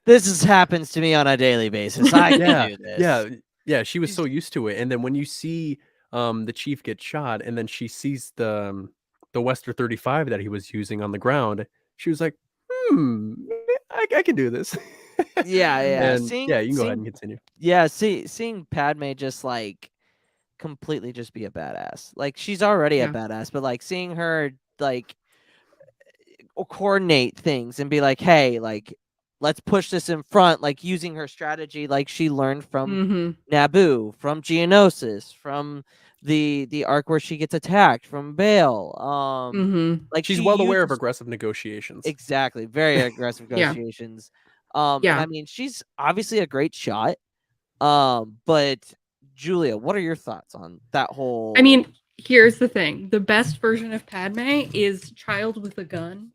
this happens to me on a daily basis. I can Yeah, do yeah, this. yeah. She was She's- so used to it, and then when you see the chief get shot, and then she sees the Wester 35 that he was using on the ground, she was like, "Hmm, I can do this." yeah, yeah. And yeah, you can go ahead and continue. Seeing Padme just like completely just be a badass. Like she's already a Yeah. badass, but like seeing her like coordinate things and be like, hey, like let's push this in front, like using her strategy like she learned from Mhm. Naboo, from Geonosis, from the arc where she gets attacked from Bail. Mhm. Like She's she well aware of uses aggressive negotiations. exactly very aggressive Yeah. negotiations. And Yeah. I mean she's obviously a great shot. But Julia, what are your thoughts on that whole I mean, here's the thing. The best version of Padme is child with a gun.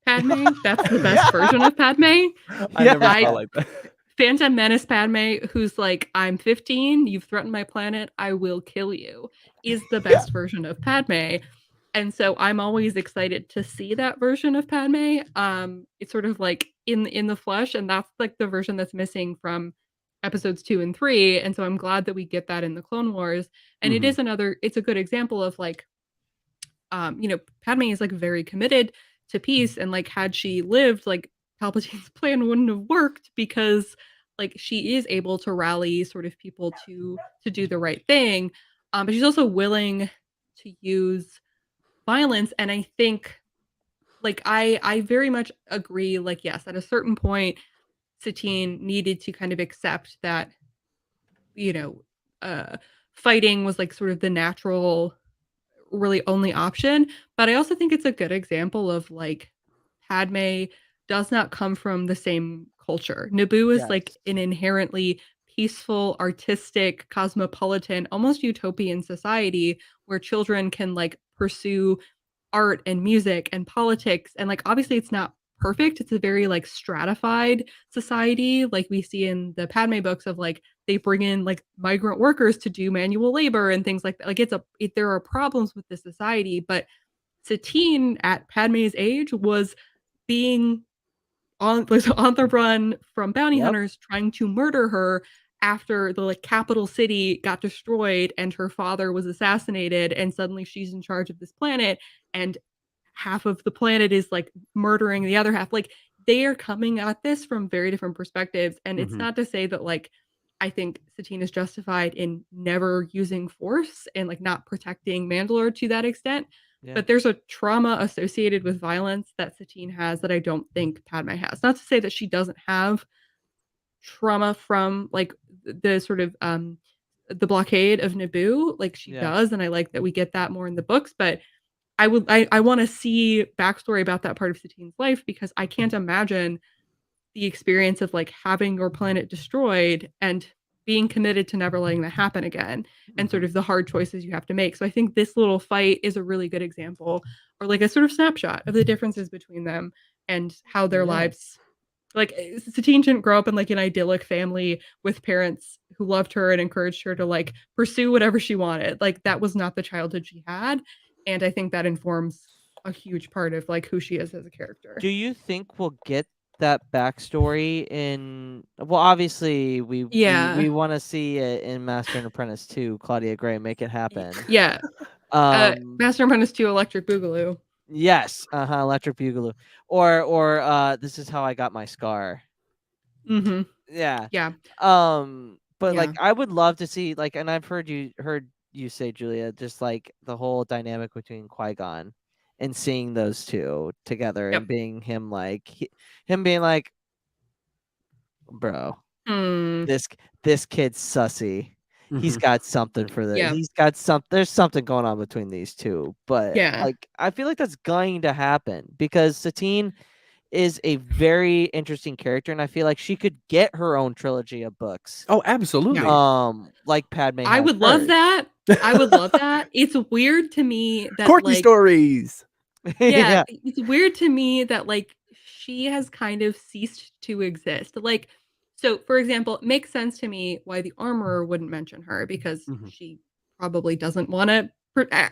Padme, that's the best version of Padme. I never Yeah. saw like that. Phantom Menace Padme, who's like, I'm 15, you've threatened my planet, I will kill you, is the best version of Padme. And so I'm always excited to see that version of Padme. It's sort of like in the flesh, and that's like the version that's missing from episodes 2 and 3. And so I'm glad that we get that in the Clone Wars. And it Mhm. is it's a good example of like, Padme is like very committed to peace, and like had she lived, like Palpatine's plan wouldn't have worked because like she is able to rally sort of people to do the right thing, but she's also willing to use violence. And I think like I very much agree. Like yes, at a certain point, Satine needed to kind of accept that you know uh fighting was like sort of the natural really only option. But I also think it's a good example of like Padme does not come from the same culture. Naboo is like yes. an inherently peaceful, artistic, cosmopolitan, almost utopian society where children can like pursue art and music and politics. And like obviously it's not perfect. It's a very like stratified society like we see in the Padme books of like they bring in like migrant workers to do manual labor and things like that. Like there are problems with this society, but Satine at Padme's age was being on the run from bounty Yep. hunters trying to murder her after the like capital city got destroyed and her father was assassinated, and suddenly she's in charge of this planet, and half of the planet is like murdering the other half. Like they are coming at this from very different perspectives, and it's Mhm. not to say that like I think Satine is justified in never using force and like not protecting Mandalore to that extent. Yeah. But there's a trauma associated with violence that Satine has that I don't think Padme has. Not to say that she doesn't have trauma from like the sort of the blockade of Naboo, like she Yeah. does, and I like that we get that more in the books. But I want to see backstory about that part of Satine's life because I can't imagine the experience of like having your planet destroyed and being committed to never letting that happen again, and sort Mhm. of the hard choices you have to make. So I think this little fight is a really good example, or like a sort of snapshot of the differences between them and how their Yeah. lives like Satine didn't grow up in like an idyllic family with parents who loved her and encouraged her to like pursue whatever she wanted. Like that was not the childhood she had, and I think that informs a huge part of like who she is as a character. Do you think we'll get that backstory in? Well, obviously Yeah. we want to see it in Master and Apprentice 2. Claudia Gray, make it happen. Yeah. Um. Master and Apprentice 2 Electric Boogaloo. Yes. Electric Boogaloo. Or this is how I got my scar. Mhm. Yeah. Yeah. But Yeah. like I would love to see like, and I've heard you say, Julia, just like the whole dynamic between Qui-Gon and seeing those two together Yep. and being him being like, bro, this kid's sussy. He's Mhm. got something for that. Yeah. He's got there's something going on between these two. But Yeah. like, I feel like that's going to happen because Satine is a very interesting character, and I feel like she could get her own trilogy of books. Oh, absolutely. Like Padme. I would love that. I would love that. It's weird to me that Korkie like stories. yeah, it's weird to me that like she has kind of ceased to exist. Like, so for example, it makes sense to me why the armorer wouldn't mention her because Mhm. she probably doesn't want to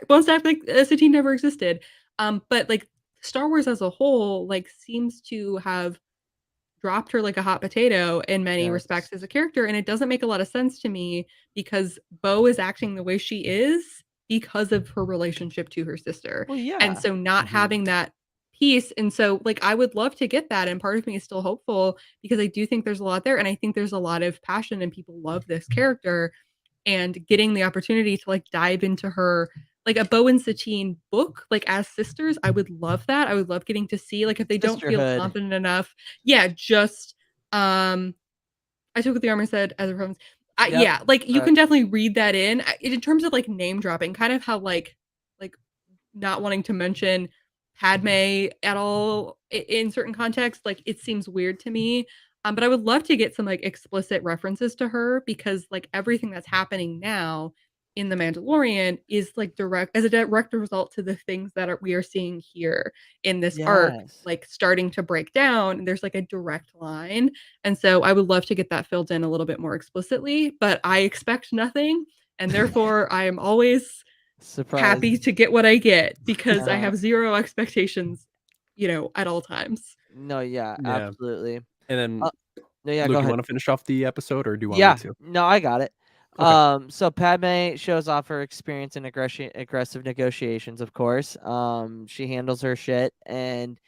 wants to act like Satine never existed. But like Star Wars as a whole, like seems to have dropped her like a hot potato in many respects as a character, and it doesn't make a lot of sense to me because Bo is acting the way she is because of her relationship to her sister. Well, yeah. And so not having that piece, and so like I would love to get that, and part of me is still hopeful because I do think there's a lot there, and I think there's a lot of passion and people love this character, and getting the opportunity to like dive into her like a Bo and Satine book, like as sisters, I would love that. I would love getting to see like if they don't feel Sisterhood. confident enough. Yeah, just I took what the armor said as a reference. Yep, yeah, like you correct. can definitely read that in terms of like name dropping, kind of how like not wanting to mention Padme at all in certain contexts, like it seems weird to me. But I would love to get some like explicit references to her because like everything that's happening now in The Mandalorian is like direct result to the things that we are seeing here in this arc, Yes. like starting to break down. And there's like a direct line, and so I would love to get that filled in a little bit more explicitly. But I expect nothing, and therefore I am always Surprise. happy to get what I get because I have zero expectations, at all times. No, yeah, Yeah. absolutely. And then, no, yeah, Luke, go you ahead. want to finish off the episode, or do you want me to? No, I got it. Okay. So Padme shows off her experience in aggressive negotiations, of course. She handles her shit, and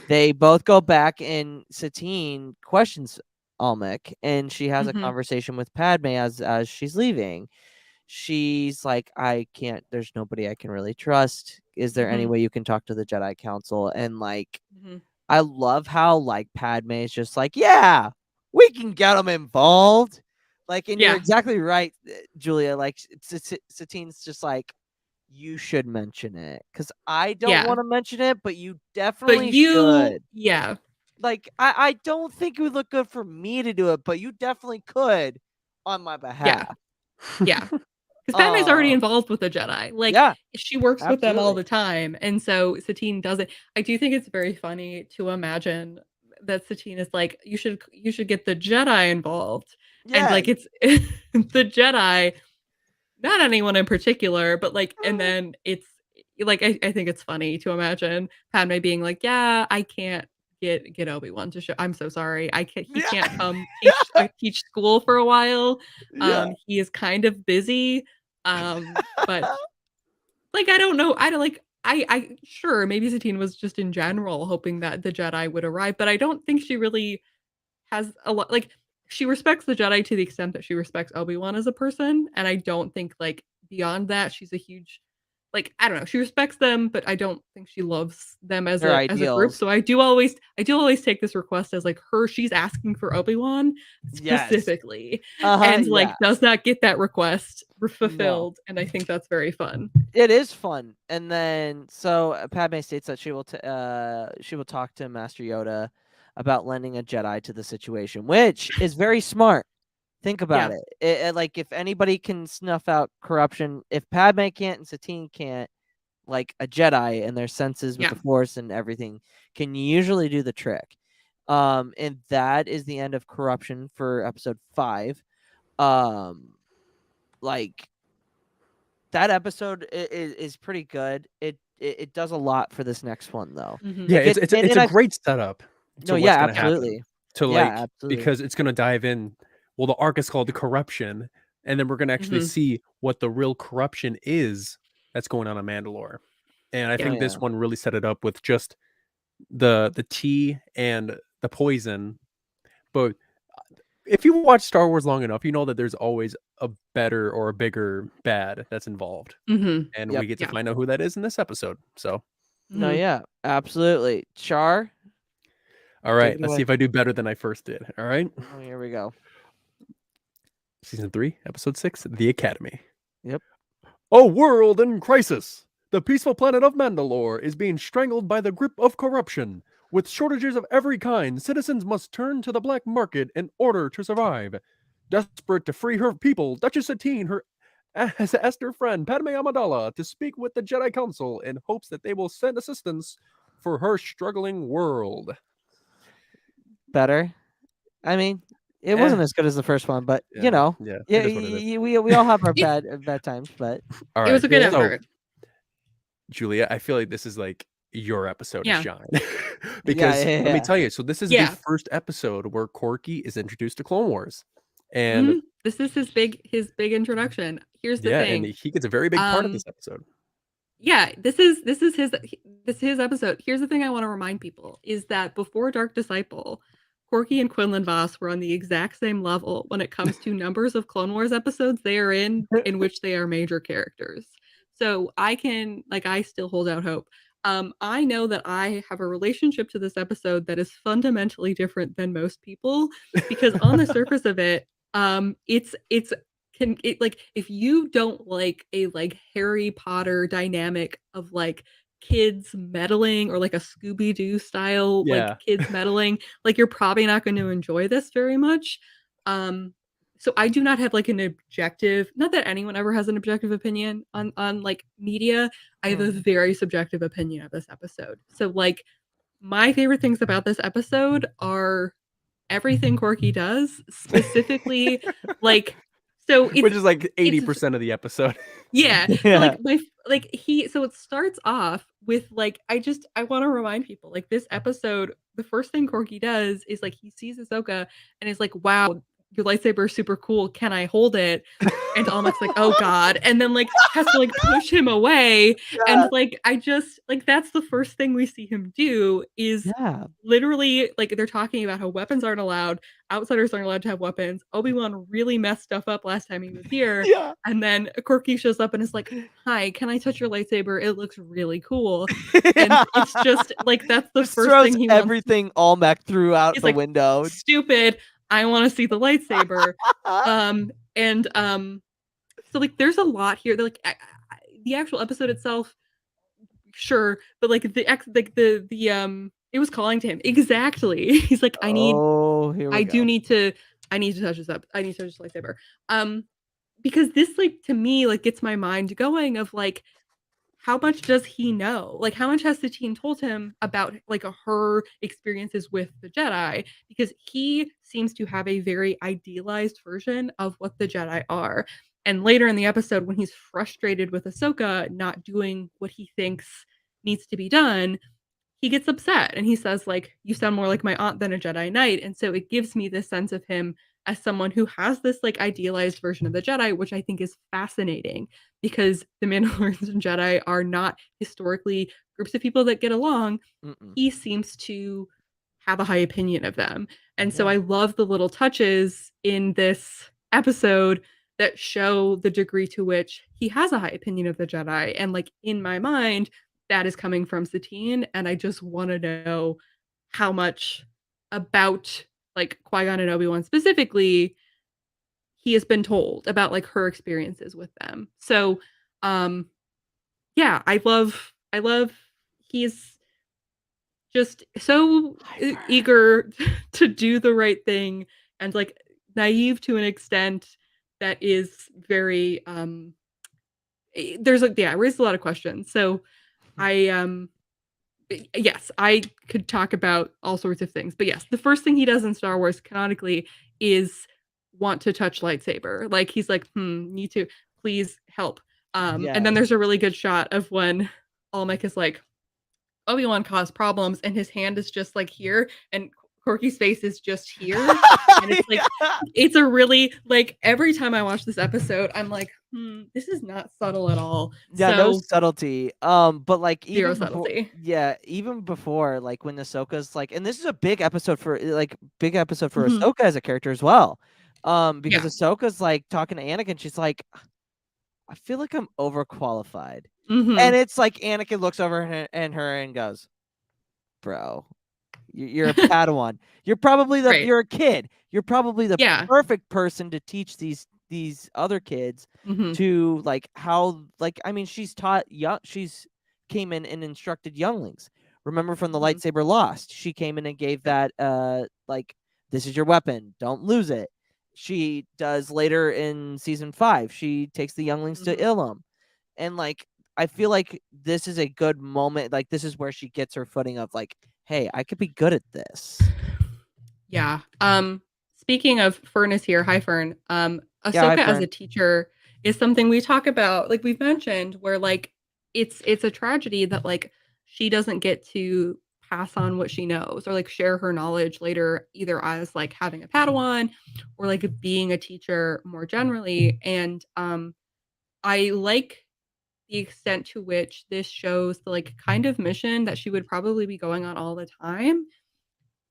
they both go back, and Satine questions Almec, and she has a conversation with Padme as she's leaving. She's like, I can't, there's nobody I can really trust. Is there any way you can talk to the Jedi Council? And like, I love how like Padme is just like, yeah, we can get them involved. Like, and you're exactly right, Julia. Like, Satine's just like, you should mention it because I don't want to mention it, but you definitely should. Yeah. Like, I don't think it would look good for me to do it, but you definitely could on my behalf. Yeah. Because Padme's already involved with the Jedi. Like, she works with them all the time. And so Satine does it. I do think it's very funny to imagine that Satine is like, you should get the Jedi involved. And like, it's the Jedi, not anyone in particular, but like, and then it's like, I think it's funny to imagine Padme being like, yeah, I can't get Obi-Wan to show. I'm so sorry. He can't come teach school for a while. He is kind of busy. But like, I don't know. I sure maybe Satine was just in general hoping that the Jedi would arrive, but I don't think she really has a lot. Like, she respects the Jedi to the extent that she respects Obi-Wan as a person, and I don't think like beyond that she's a huge, like, I don't know. She respects them, but I don't think she loves them as a group. So I do always take this request as like she's asking for Obi-Wan specifically, and like does not get that request fulfilled, and I think that's very fun. It is fun. And then so Padme states that she will talk to Master Yoda about lending a Jedi to the situation, which is very smart. Think about it. Like, if anybody can snuff out corruption, if Padme can't and Satine can't, like a Jedi and their senses with the Force and everything can usually do the trick. And that is the end of corruption for episode 5. Like, that episode is pretty good. It does a lot for this next one, though. Yeah, it's a great setup. No, yeah, absolutely. To like, because it's going to dive in. Well, the arc is called The Corruption, and then we're going to actually see what the real corruption is that's going on in Mandalore. And I think this one really set it up with just the tea and the poison. But if you watch Star Wars long enough, you know that there's always a better or a bigger bad that's involved. And we get to find out who that is in this episode. So No, Mhm. yeah, absolutely. Char, All take right, it let's away. see if I do better than I first did. All right. Oh, here we go. Season 3, Episode 6, The Academy. Yep. A world in crisis. The peaceful planet of Mandalore is being strangled by the grip of corruption. With shortages of every kind, citizens must turn to the black market in order to survive. Desperate to free her people, Duchess Satine has asked her friend Padme Amidala to speak with the Jedi Council in hopes that they will send assistance for her struggling world. Better. I mean, it Eh, wasn't as good as the first one, but yeah, yeah, yeah, it is what it is. we all have our It, bad times, but All it was right, a good Julia? so effort. Julia, I feel like this is like your episode to Yeah. shine. Yeah, Because yeah, let me yeah. tell you, so this is the Yeah. first episode where Korkie is introduced to Clone Wars. And Mhm. This is his big introduction. Here's the yeah, and thing. he gets a very big part of this episode. Yeah, this is his episode. Here's the thing I want to remind people is that before Dark Disciple, Korkie and Quinlan Voss were on the exact same level when it comes to numbers of Clone Wars episodes they are in which they are major characters. So I still hold out hope. I know that I have a relationship to this episode that is fundamentally different than most people because on the surface of it, it's can it like if you don't like a like Harry Potter dynamic of like kids meddling or like a Scooby-Doo style like Yeah. kids meddling, like you're probably not going to enjoy this very much. So I do not have like an objective, not that anyone ever has an objective opinion on like media. I have a very subjective opinion of this episode. So like my favorite things about this episode are everything Korkie does, specifically like so Which is like it's 80% of the episode. yeah. So Yeah. so it starts off with like I want to remind people like this episode, the first thing Korkie does is like he sees Ahsoka and is like, wow, your lightsaber is super cool. Can I hold it? And Almec's like, oh God. And then like has to like push him away. And like I just like that's the first thing we see him do is Yeah. literally like they're talking about how weapons aren't allowed, outsiders aren't allowed to have weapons. Obi-Wan really messed stuff up last time he was here. Yeah. And then Korkie shows up and is like, hi, can I touch your lightsaber? It looks really cool. And it's just like that's the Just first throws thing he wants. everything Olmec threw out He's the like, window. stupid. I want to see the lightsaber. So like there's a lot here. Like the actual episode itself, sure, but like it was calling to him exactly. He's like, I need to touch this up. I need to touch this lightsaber. Because this like to me like gets my mind going of like how much does he know? Like how much has Satine told him about like her experiences with the Jedi? Because he seems to have a very idealized version of what the Jedi are. And later in the episode, when he's frustrated with Ahsoka not doing what he thinks needs to be done, he gets upset and he says, like, you sound more like my aunt than a Jedi Knight. And so it gives me this sense of him as someone who has this like idealized version of the Jedi, which I think is fascinating because the Mandalorians and Jedi are not historically groups of people that get along. He seems to have a high opinion of them. And so I love the little touches in this episode that show the degree to which he has a high opinion of the Jedi. And like in my mind, that is coming from Satine. And I just want to know how much about like Qui-Gon and Obi-Wan specifically he has been told about like her experiences with them. So yeah, I love he's just so eager to do the right thing and like naive to an extent that is very there's like yeah, it raises a lot of questions. So I yes, I could talk about all sorts of things. But yes, the first thing he does in Star Wars canonically is want to touch lightsaber. Like he's like, need to please help. And then there's a really good shot of when Olmec is like, Obi-Wan caused problems and his hand is just like here and Korkie's face is just here. And it's like it's a really like every time I watch this episode, I'm like, this is not subtle at all. Yeah, so, no subtlety. But like zero even before, subtlety. yeah, even before like when Ahsoka's like, and this is a big episode for Mhm. Ahsoka as a character as well. Because Yeah. Ahsoka's like talking to Anakin, she's like, I feel like I'm overqualified. And it's like Anakin looks over her and goes, "Bro, you're a Padawan. You're probably Right. you're a kid. You're probably the Yeah. perfect person to teach these other kids to like how I mean she's taught she's came in and instructed younglings. Remember from the lightsaber Lost, she came in and gave that like this is your weapon, don't lose it. She does later in season 5. She takes the younglings to Ilum, and like I feel like this is a good moment. Like this is where she gets her footing of like, hey, I could be good at this. Yeah. Speaking of Fern is here. Hi, Fern. Ahsoka hi, as Fern. a teacher is something we talk about, like we've mentioned, where like it's a tragedy that like she doesn't get to pass on what she knows or like share her knowledge later, either as like having a Padawan or like being a teacher more generally. And I like the extent to which this shows the like kind of mission that she would probably be going on all the time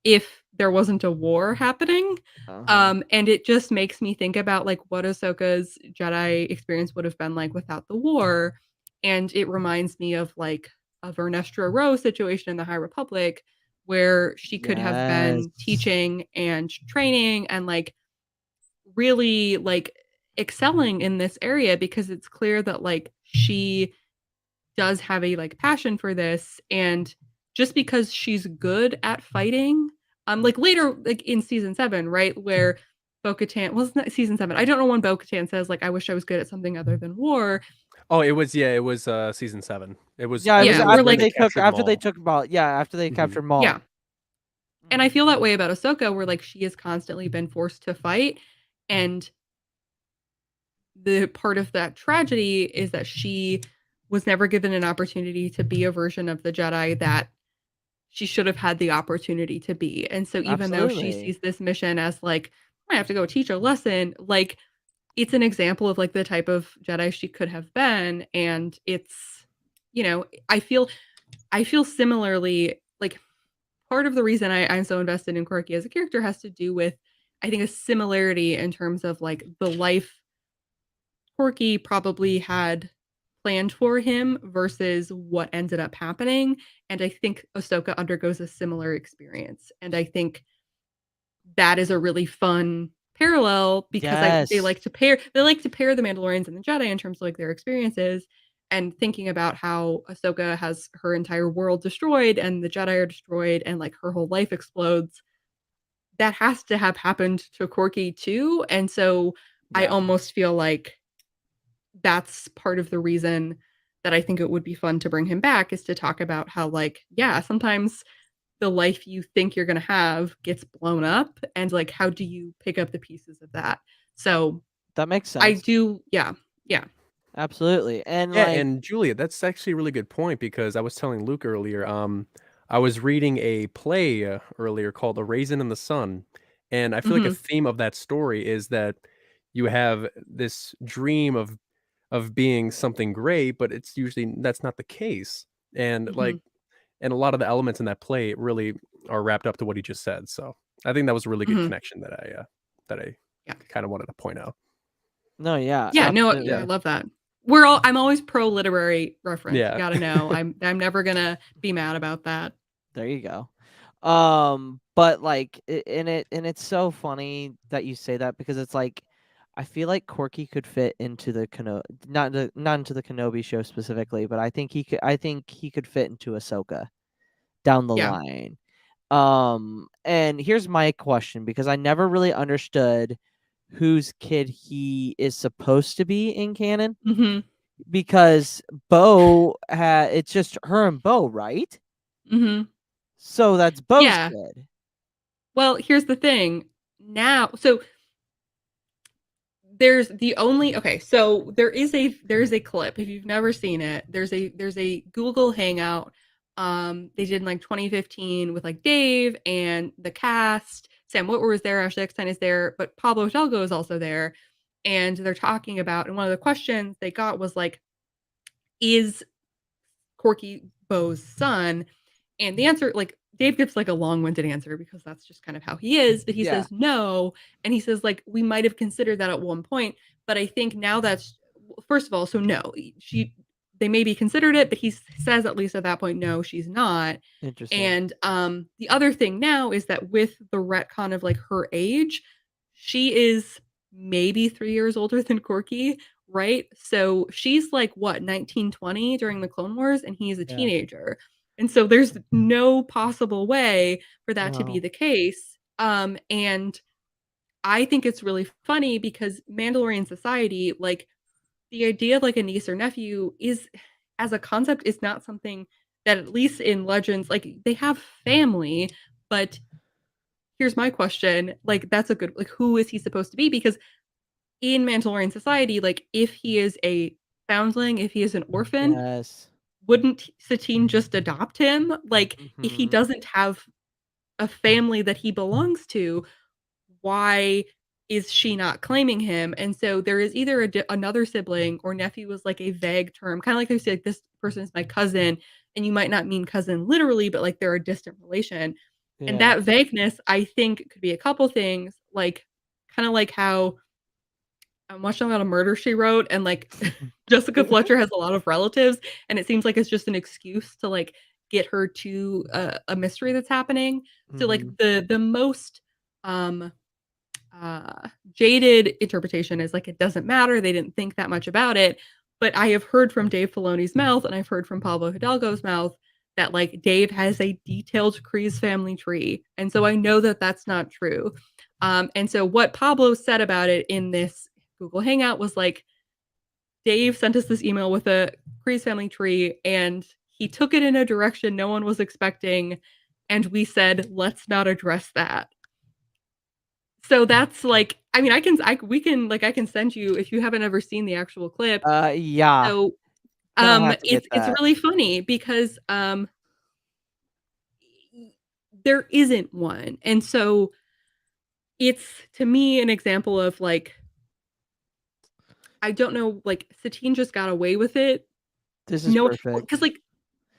if there wasn't a war happening. And it just makes me think about like what Ahsoka's Jedi experience would have been like without the war. And it reminds me of like a Vernestra Rowe situation in the High Republic where she could have been teaching and training and like really like excelling in this area because it's clear that like she does have a like passion for this. And just because she's good at fighting, like later like in season 7, right, where Bo-Katan was not season 7. I don't know when Bo-Katan says like I wish I was good at something other than war. Oh, it was season 7. It was it was after when they took captured they took Maul. Yeah, after they captured Maul. Yeah. And I feel that way about Ahsoka, where like she has constantly been forced to fight, and the part of that tragedy is that she was never given an opportunity to be a version of the Jedi that she should have had the opportunity to be. And so even though she sees this mission as like, I have to go teach a lesson, like it's an example of like the type of Jedi she could have been. And it's, you know, I feel similarly, like part of the reason I'm so invested in Korkie as a character has to do with, I think, a similarity in terms of like the life Korkie probably had planned for him versus what ended up happening. And I think Ahsoka undergoes a similar experience. And I think that is a really fun parallel because they like to pair the Mandalorians and the Jedi in terms of like their experiences, and thinking about how Ahsoka has her entire world destroyed and the Jedi are destroyed and like her whole life explodes. That has to have happened to Korkie too. And so I almost feel like that's part of the reason that I think it would be fun to bring him back, is to talk about how like, yeah, sometimes the life you think you're going to have gets blown up, and like how do you pick up the pieces of that? So that makes sense. I do. Yeah. Absolutely. And and Julia, that's actually a really good point, because I was telling Luke earlier, I was reading a play earlier called A Raisin in the Sun, and I feel like a theme of that story is that you have this dream of being something great, but it's usually that's not the case. And like, and a lot of the elements in that play really are wrapped up to what he just said. So I think that was a really good connection that I kind of wanted to point out. No, yeah. Yeah, no, I love that. I'm always pro literary reference. Yeah. You gotta know. I'm never gonna be mad about that. There you go. But like it's so funny that you say that, because it's like I feel like Korkie could fit into the not into the Kenobi show specifically, but I think he could fit into Ahsoka down the line. And here's my question, because I never really understood whose kid he is supposed to be in canon. Because Bo it's just her and Bo, right? So that's Bo's kid. Well, here's the thing. Now, so there's the only so there's a clip. If you've never seen it, there's a Google Hangout. They did in like 2015 with like Dave and the cast. Sam Witwer was there, Ashley Eckstein is there, but Pablo Hidalgo is also there. And they're talking about, and one of the questions they got was like, is Korkie Bo's son? And the answer, like, Dave gives like a long-winded answer because that's just kind of how he is, but he says no. And he says like, we might have considered that at one point, but I think now that's, first of all, so no, they maybe considered it, but he says at least at that point, no, she's not. Interesting. And the other thing now is that with the retcon of like her age, she is maybe 3 years older than Korkie, right? So she's like what, 19, 20 during the Clone Wars, and he's a teenager. And so there's no possible way for that to be the case. And I think it's really funny because Mandalorian society, like the idea of like a niece or nephew is, as a concept, is not something that, at least in Legends, like they have family, but here's my question, like that's a good, like who is he supposed to be? Because in Mandalorian society, like if he is a foundling, if he is an orphan, wouldn't Satine just adopt him? Like if he doesn't have a family that he belongs to, why is she not claiming him? And so there is either another sibling, or nephew was like a vague term, kind of like I say, like this person is my cousin, and you might not mean cousin literally, but like they're a distant relation. And that vagueness, I think, could be a couple things, like kind of like how I'm watching about a Murder, She Wrote, and like Jessica Fletcher has a lot of relatives, and it seems like it's just an excuse to like get her to a mystery that's happening. So like the most jaded interpretation is like it doesn't matter, they didn't think that much about it. But I have heard from Dave Filoni's mouth, and I've heard from Pablo Hidalgo's mouth, that like Dave has a detailed Kryze family tree, and so I know that that's not true. And so what Pablo said about it in this Google Hangout was like, Dave sent us this email with a Kryze family tree, and he took it in a direction no one was expecting, and we said, let's not address that. So that's like, I mean, I can send you, if you haven't ever seen the actual clip. Yeah. So it's really funny because there isn't one. And so it's, to me, an example of like, I don't know, like Satine just got away with it. This is perfect. Because like,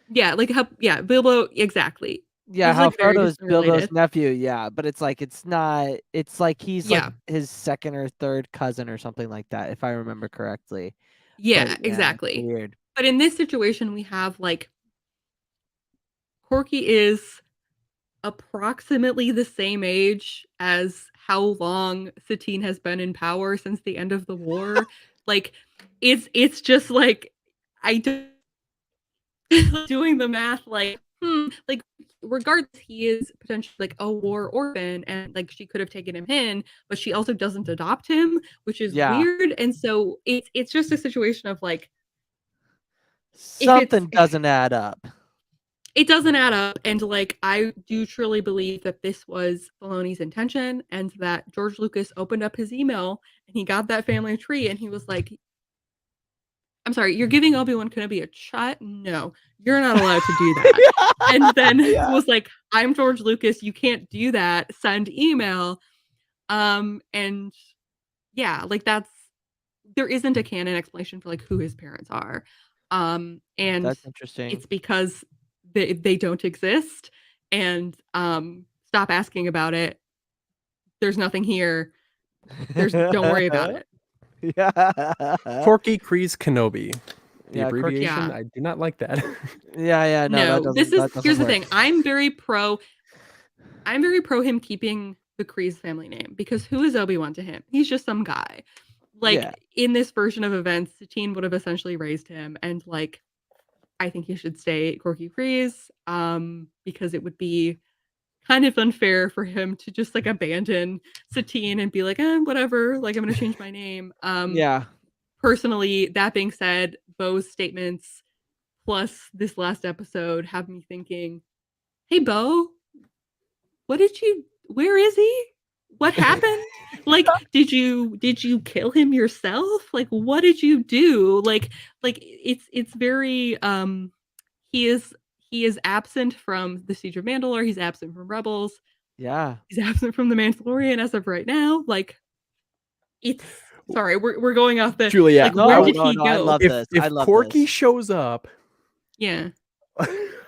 yeah, like how, yeah, Bilbo, exactly. Yeah, He's, how like, very Frodo's Bilbo's distant-related. nephew, yeah, but it's like it's not. It's like he's like his second or third cousin or something like that, if I remember correctly. Yeah, But, exactly. weird. But in this situation, we have like Korkie is approximately the same age as how long Satine has been in power since the end of the war. Like, it's just like I don't doing the math like like regardless, he is potentially like a war orphan, and like she could have taken him in, but she also doesn't adopt him, which is weird. And so it's just a situation of like something doesn't add up. It doesn't add up, and like I do truly believe that this was Filoni's intention, and that George Lucas opened up his email and he got that family tree, and he was like, I'm sorry, you're giving Obi-Wan Kenobi a shot? No, you're not allowed to do that. And then was like, I'm George Lucas, you can't do that, send email. And yeah, like there isn't a canon explanation for like who his parents are. And that's interesting. It's because they don't exist, and stop asking about it. There's nothing here. Don't worry about it. Yeah. Korkie Kryze Kenobi. The Yeah, abbreviation, I do not like that. Yeah, no. Here's the thing. I'm very pro him keeping the Kryze family name, because who is Obi-Wan to him? He's just some guy. Like in this version of events, Satine would have essentially raised him, and like I think he should stay Korkie Kryze, because it would be kind of unfair for him to just like abandon Satine and be like, whatever, like I'm gonna change my name. Personally, that being said, Bo's statements plus this last episode have me thinking, hey Bo, where is he? What happened? Like, did you kill him yourself? Like, what did you do? Like it's very he is absent from the Siege of Mandalore. He's absent from Rebels. Yeah. He's absent from the Mandalorian as of right now. Like, it's sorry, we're going off the Julia. like, where did he go? I love this. If Korkie shows up, yeah.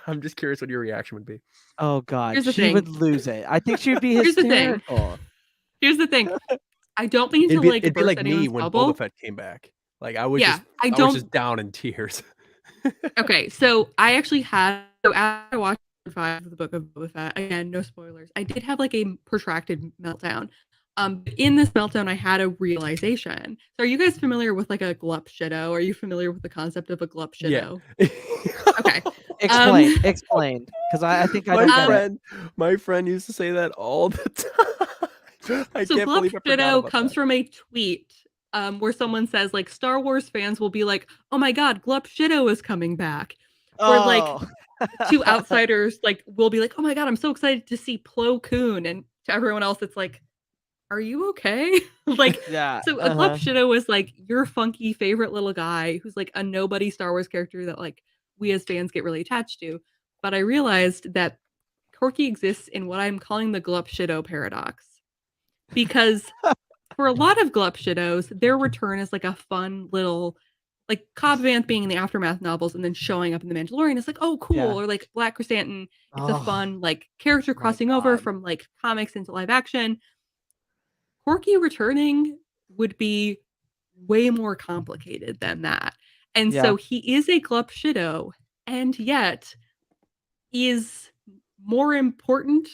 I'm just curious what your reaction would be. Oh God, she would lose it. I think she would be hysterical. Here's the thing. I don't mean to like it'd be like me when bubble. Boba Fett came back. Like I was just down in tears. Okay, so I actually had after I watched 5 of the Book of Boba Fett, again, no spoilers. I did have like a protracted meltdown. In this meltdown, I had a realization. So, are you guys familiar with like a glup shitto? Are you familiar with the concept of a glup Yeah. shitto? Okay. Explain, because I think I don't get it. My friend used to say that all the time. I So can't glup believe I forgot shitto about comes that. from a tweet where someone says like Star Wars fans will be like, "Oh my god, glup shitto is coming back." Or like Oh, to outsiders like will be like, "Oh my god, I'm so excited to see Plo Koon," and to everyone else it's like, "Are you okay?" Like, yeah. so a glup shitto is like your funky favorite little guy who's like a nobody Star Wars character that like we as fans get really attached to. But I realized that Korkie exists in what I'm calling the glup shitto paradox. Because for a lot of glup shittos, their return is like a fun little like Cobb Vanth being in the Aftermath novels and then showing up in The Mandalorian is like, oh, cool. Yeah. Or like Black Chrysanthemum, it's a Oh, fun like character my crossing over God. from like comics into live action. Korkie returning would be way more complicated than that. And Yeah. so he is a glup shitto, and yet is more important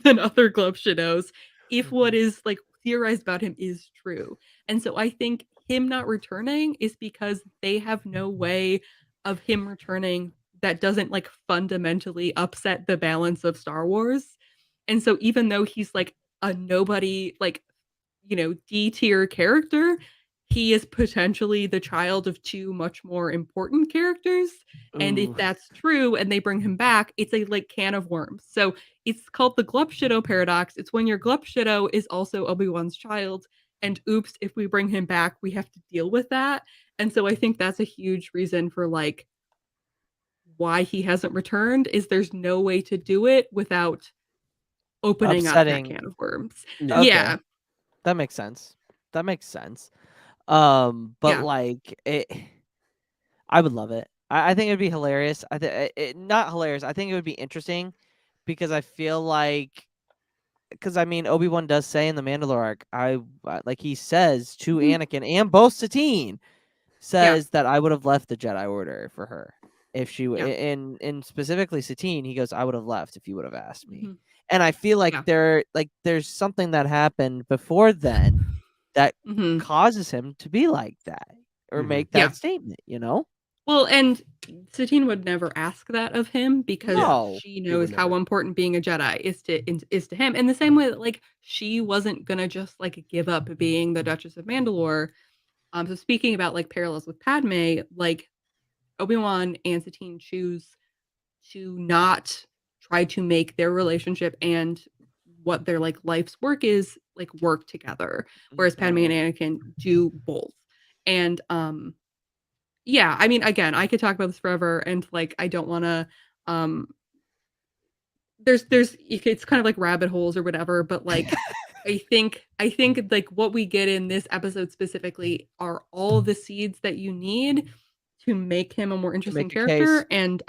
than other glup shittos if what is like theorized about him is true. And so I think him not returning is because they have no way of him returning that doesn't like fundamentally upset the balance of Star Wars. And so even though he's like a nobody, like, you know, D tier character, he is potentially the child of two much more important characters. And if Ooh. that's true and they bring him back, it's a like can of worms. So it's called the Glup Shitto paradox. It's when your Glup Shitto is also Obi-Wan's child. And oops, if we bring him back, we have to deal with that. And so I think that's a huge reason for like why he hasn't returned is there's no way to do it without opening up that Upsetting. can of worms. Yeah. Okay. Yeah. That makes sense. But Yeah. like I would love it. I think it'd be hilarious. I think not hilarious. I think it would be interesting because I feel like because I mean Obi-Wan does say in the Mandalore arc, like he says to Mhm. Anakin and both Satine Yeah. says that I would have left the Jedi Order for her if she Yeah. and specifically Satine, he goes, I would have left if you would have asked me. Mhm. And I feel like Yeah. there's something that happened before then that Mhm. causes him to be like that or Mhm. make Yeah. that statement, you know? Well, and Satine would never ask that of him because No. she He would knows how never. important being a Jedi is to him. In the same way that like she wasn't gonna just like give up being the Duchess of Mandalore. So speaking about like parallels with Padme, like Obi-Wan and Satine choose to not try to make their relationship and what their like life's work is like work together, whereas Padme and Anakin do both. And yeah, I mean, again, I could talk about this forever, and like, I don't want to. Um, there's, it's kind of like rabbit holes or whatever, but like, I think like what we get in this episode specifically are all the seeds that you need to make him a more To interesting make a case. character, and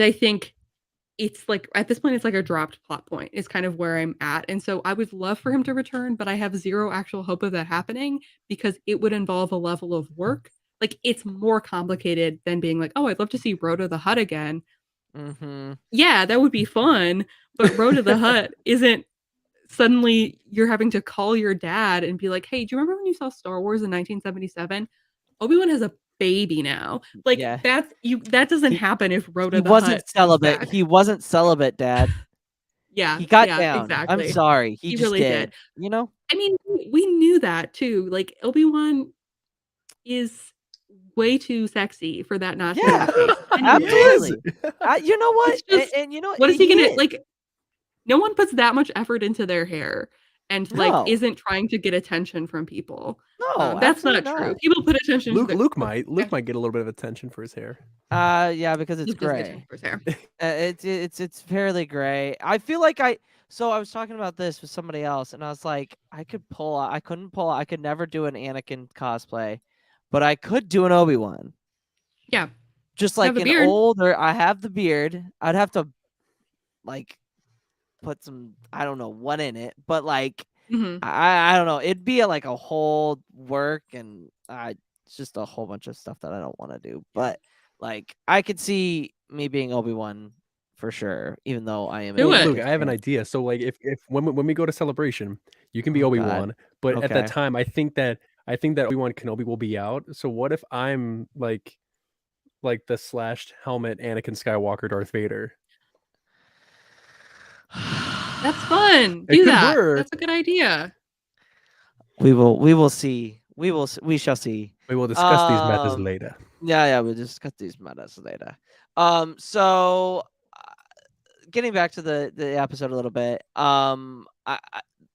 I think it's like at this point it's like a dropped plot point is kind of where I'm at. And so I would love for him to return, but I have zero actual hope of that happening because it would involve a level of work. Like it's more complicated than being like, oh, I'd love to see Rhoda the Hutt again. Mm-hmm. Yeah, that would be fun. But Rhoda the Hutt isn't suddenly you're having to call your dad and be like, hey, do you remember when you saw Star Wars in 1977? Obi-Wan has a baby now. Like Yeah. that doesn't He happen if Rhoda he the wasn't Hutt comes celibate. back. He wasn't celibate, Dad. Yeah, He got yeah, down. I'm exactly. sorry. He He just really did. did. You know? I mean, we knew that too. Like Obi-Wan is way too sexy for that not to be Yeah. the case. He is. Absolutely. You know what? It's just And you know what is he he gonna is. like? No one puts that much effort into their hair and like No. isn't trying to get attention from people. No, That's absolutely not true. not. People put attention to Luke their might get a little bit of attention for his hair. Yeah, because it's Luke doesn't get attention gray. for his hair. It's fairly gray. I feel like I was talking about this with somebody else and I was like, I could never do an Anakin cosplay, but I could do an Obi-Wan. Yeah. Just Have like a an beard. older, I have the beard. I'd have to like put some, I don't know what in it, but like Mhm. I don't know. It'd be like a whole work and it's just a whole bunch of stuff that I don't want to do. But like, I could see me being Obi-Wan for sure, even though I am. Do it. Luke, I have an idea. So like, if when we go to Celebration, you can be Oh, Obi-Wan, but at Okay. that time, I think that Obi-Wan Kenobi will be out. So what if I'm like the slashed helmet Anakin Skywalker Darth Vader? That's fun. It Do could that. work. That's a good idea. We will see. We shall see. We will discuss these methods later. Yeah, we'll discuss these matters later. So getting back to the episode a little bit, I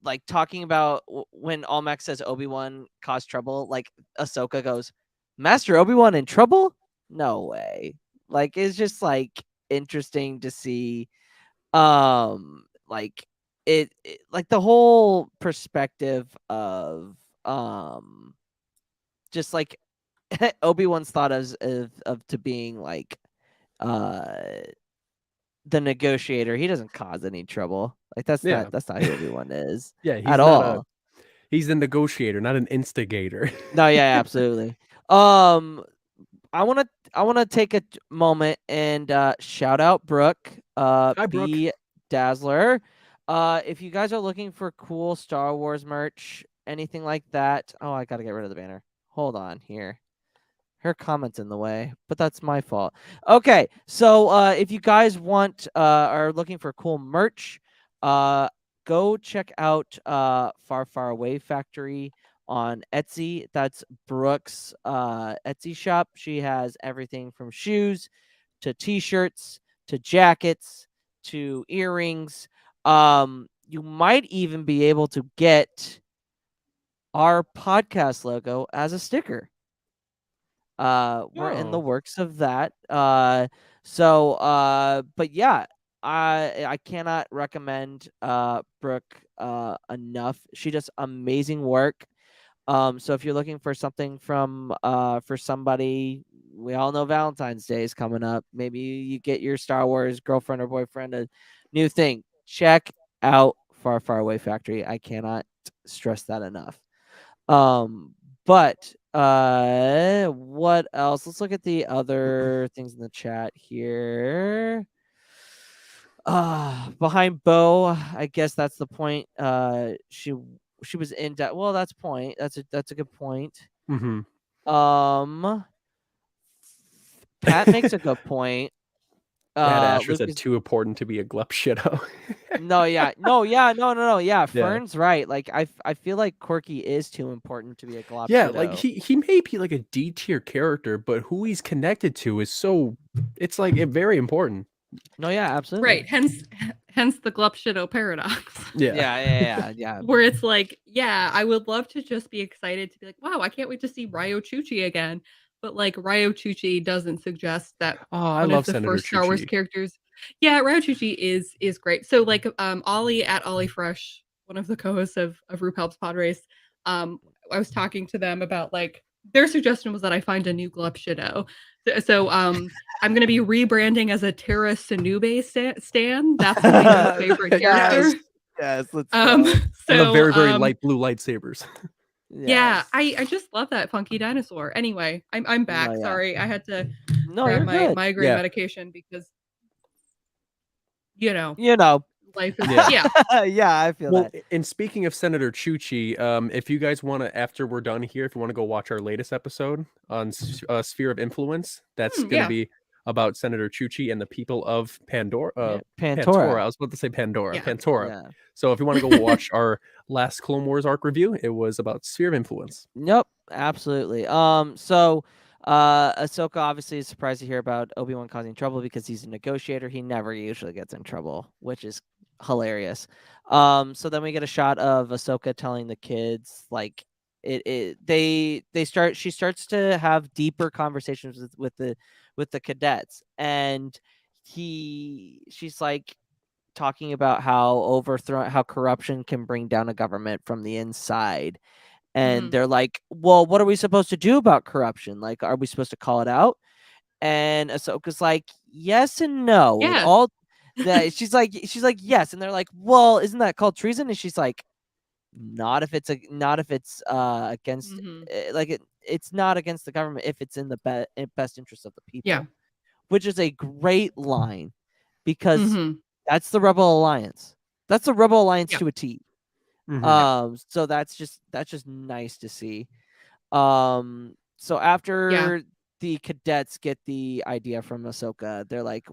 like talking about when Almec says Obi-Wan caused trouble, like Ahsoka goes, Master Obi-Wan in trouble? No way. Like, it's just like interesting to see, like it like the whole perspective of just like Obi-Wan's thought of to being like the negotiator. He doesn't cause any trouble. Like that's not who Obi-Wan is. Yeah, he's at not all. He's the negotiator, not an instigator. No, yeah, absolutely. I want to take a moment and shout out Brooke, Hi, B Dazzler. If you guys are looking for cool Star Wars merch, anything like that. Oh, I got to get rid of the banner. Hold on here. Her comment's in the way, but that's my fault. Okay, so if you guys are looking for cool merch, go check out Far Away Factory on Etsy. That's Brooke's Etsy shop. She has everything from shoes to t-shirts to jackets to earrings. You might even be able to get our podcast logo as a sticker. We're in the works of that. But yeah, I cannot recommend Brooke enough. She does amazing work. So if you're looking for something from for somebody, we all know Valentine's Day is coming up. Maybe you get your Star Wars girlfriend or boyfriend a new thing. Check out Far Away Factory. I cannot stress that enough. But what else? Let's look at the other things in the chat here. Behind Bo, I guess that's the point. She was in debt. Well, that's point. That's a good point. Mm-hmm. Pat makes a good point. Pat Asher said too important to be a glup shitto. No. Yeah, Fern's right. Like I feel like Korkie is too important to be a glop. Yeah, like he may be like a D tier character, but who he's connected to is it's like very important. No, yeah, absolutely. Right. Hence the glup shitto paradox. Yeah. Where it's like, yeah, I would love to just be excited to be like, wow, I can't wait to see Ryo Chuchi again. But like Ryo Chuchi doesn't suggest that I love the Senator first Star Wars Chuchi. characters. Yeah, Ryo Chuchi is great. So like Ollie at Ollie Fresh, one of the co-hosts of RuPaul's Pod Race, I was talking to them about like their suggestion was that I find a new glup shitto. So I'm gonna be rebranding as a Terra Sinube stan. That's gonna be my favorite character. Yes, let's so and the very light blue lightsabers. Yeah, I just love that funky dinosaur. Anyway, I'm back. No, yeah. Sorry, I had to grab my migraine medication because you know life is yeah. I feel that. And speaking of Senator Chuchi, if you guys want to, after we're done here, if you want to go watch our latest episode on Sphere of Influence, that's going to be about Senator Chuchi and the people of Pandora. Pantora. I was about to say Pandora. Yeah. Pantora. Yeah. So if you want to go watch our last Clone Wars arc review, it was about Sphere of Influence. Nope, absolutely. So Ahsoka obviously is surprised to hear about Obi-Wan causing trouble because he's a negotiator. He never usually gets in trouble, which is hilarious. So then we get a shot of Ahsoka telling the kids like she starts to have deeper conversations with the cadets, and she's like talking about how corruption can bring down a government from the inside. And they're like, well, what are we supposed to do about corruption? Like, are we supposed to call it out? And Ahsoka's like, yes and no. Yes. All that she's like, yes. And they're like, well, isn't that called treason? And she's like, not if it's against like it's not against the government if it's in the best interest of the people. Yeah. Which is a great line because Mhm. that's the Rebel Alliance. That's the Rebel Alliance Yeah. to a T. Mhm. So that's just nice to see. So after the cadets get the idea from Ahsoka, they're like,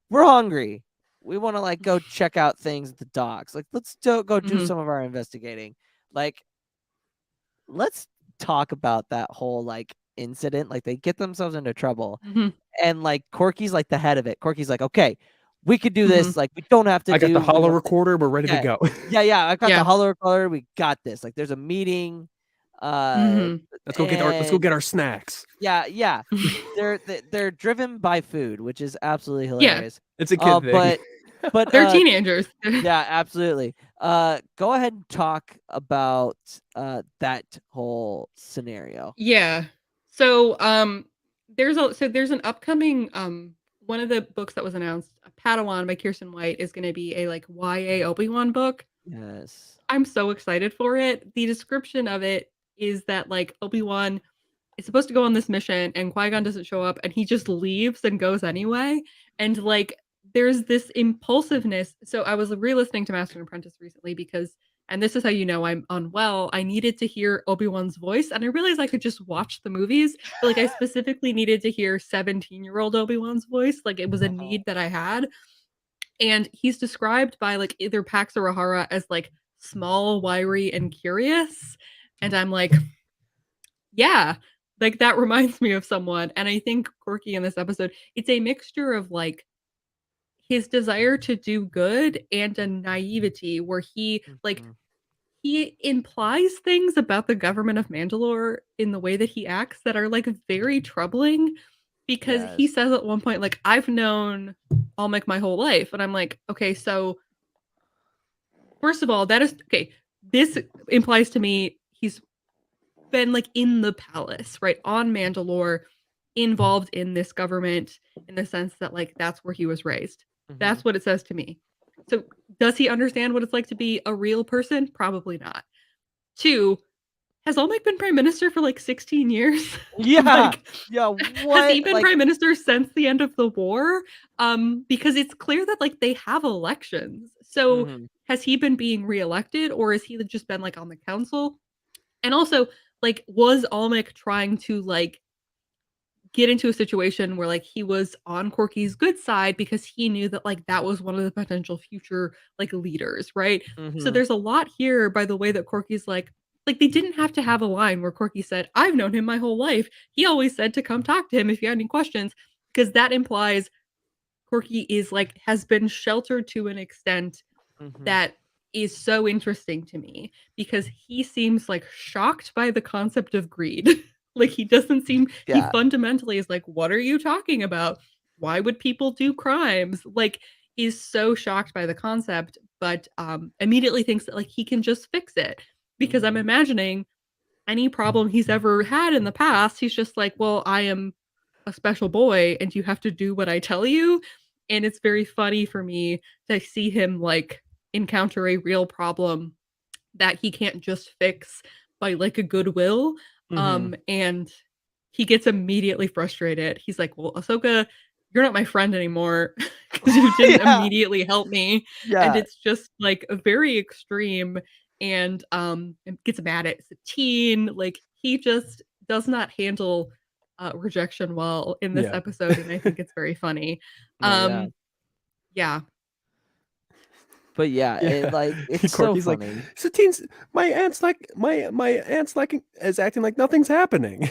we're hungry. We want to like go check out things at the docks. Like, let's go do Mhm. some of our investigating. Like, let's talk about that whole like incident. Like, they get themselves into trouble, Mhm. and like Korkie's like the head of it. Korkie's like, okay, we could do this. Mhm. Like, we don't have to I got the do. holo recorder. We're ready to Yeah. go. Yeah. I got Yeah. the holo recorder. We got this. Like, there's a meeting. Mhm. Let's go get our snacks. Yeah. They're driven by food, which is absolutely Yeah. hilarious. It's a kid thing. But They're teenagers. yeah, absolutely. Go ahead and talk about that whole scenario. Yeah. So there's an upcoming one of the books that was announced, Padawan by Kirsten White, is going to be a like YA Obi-Wan book. Yes. I'm so excited for it. The description of it is that like Obi-Wan is supposed to go on this mission and Qui-Gon doesn't show up and he just leaves and goes anyway. And like there's this impulsiveness. So I was re-listening to Master and Apprentice recently because, and this is how you know I'm unwell, I needed to hear Obi-Wan's voice and I realized I could just watch the movies, but like I specifically needed to hear 17-year-old Obi-Wan's voice. Like it was a need that I had. And he's described by like either Pax or Rahara as like small, wiry, and curious. And I'm like, yeah, like that reminds me of someone. And I think Korkie in this episode, it's a mixture of like his desire to do good and a naivety where he like he implies things about the government of Mandalore in the way that he acts that are like very troubling because he says at one point like I've known Almec my whole life and I'm like, okay, so first of all, that is okay, this implies to me he's been like in the palace, right, on Mandalore, involved in this government in the sense that like that's where he was raised. That's what it says to me. So does he understand what it's like to be a real person? Probably not. 2, has Olmec been prime minister for like 16 years? Yeah. Like, yeah. What? Has he been like, prime minister since the end of the war? Because it's clear that like they have elections. So has he been being reelected or has he just been like on the council? And also, like, was Olmec trying to like get into a situation where like he was on Korkie's good side because he knew that like that was one of the potential future like leaders, right? So there's a lot here by the way that Korkie's like they didn't have to have a line where Korkie said, I've known him my whole life. He always said to come talk to him if you had any questions, because that implies Korkie is like has been sheltered to an extent that is so interesting to me because he seems like shocked by the concept of greed. Like he doesn't seem he fundamentally is like, what are you talking about? Why would people do crimes? Like is so shocked by the concept, but immediately thinks that like he can just fix it. Because I'm imagining any problem he's ever had in the past, he's just like, well, I am a special boy and you have to do what I tell you. And it's very funny for me to see him like encounter a real problem that he can't just fix by like a goodwill. And he gets immediately frustrated. He's like, well, Ahsoka, you're not my friend anymore because you didn't immediately help me. And it's just like very extreme and gets mad at Satine. Like he just does not handle rejection well in this episode. And I think it's very funny. Yeah. But yeah, it like it's so Korkie's funny. like, Satine's my aunt's like is acting like nothing's happening.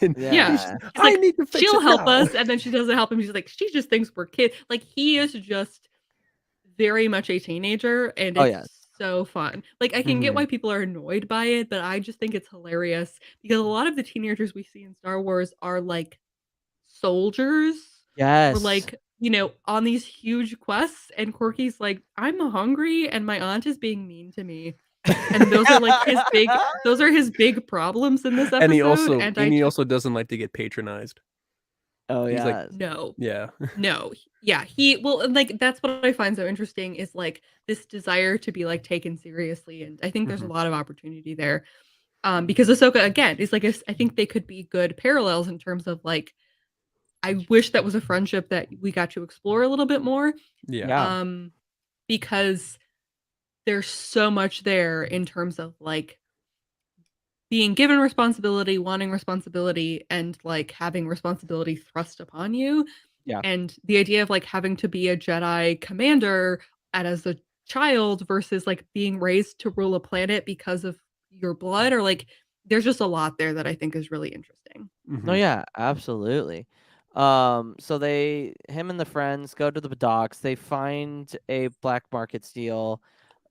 Yeah. I like, need to fix she'll it help now. us, and then she doesn't help him. She's like, she just thinks we're kids. Like he is just very much a teenager, and it's so fun. Like I can get why people are annoyed by it, but I just think it's hilarious because a lot of the teenagers we see in Star Wars are like soldiers. Or like, you know, on these huge quests, and Korkie's like, I'm hungry and my aunt is being mean to me. And those are like his big problems in this episode. And he also doesn't like to get patronized. Oh He's yeah. like, no. Yeah. No. Yeah. Like that's what I find so interesting is like this desire to be like taken seriously. And I think there's a lot of opportunity there. Because Ahsoka again is like I think they could be good parallels in terms of like I wish that was a friendship that we got to explore a little bit more. Yeah. Because there's so much there in terms of like being given responsibility, wanting responsibility, and like having responsibility thrust upon you. Yeah. And the idea of like having to be a Jedi commander as a child versus like being raised to rule a planet because of your blood, or like there's just a lot there that I think is really interesting. No, yeah, absolutely. So him and the friends go to the docks. They find a black market steal.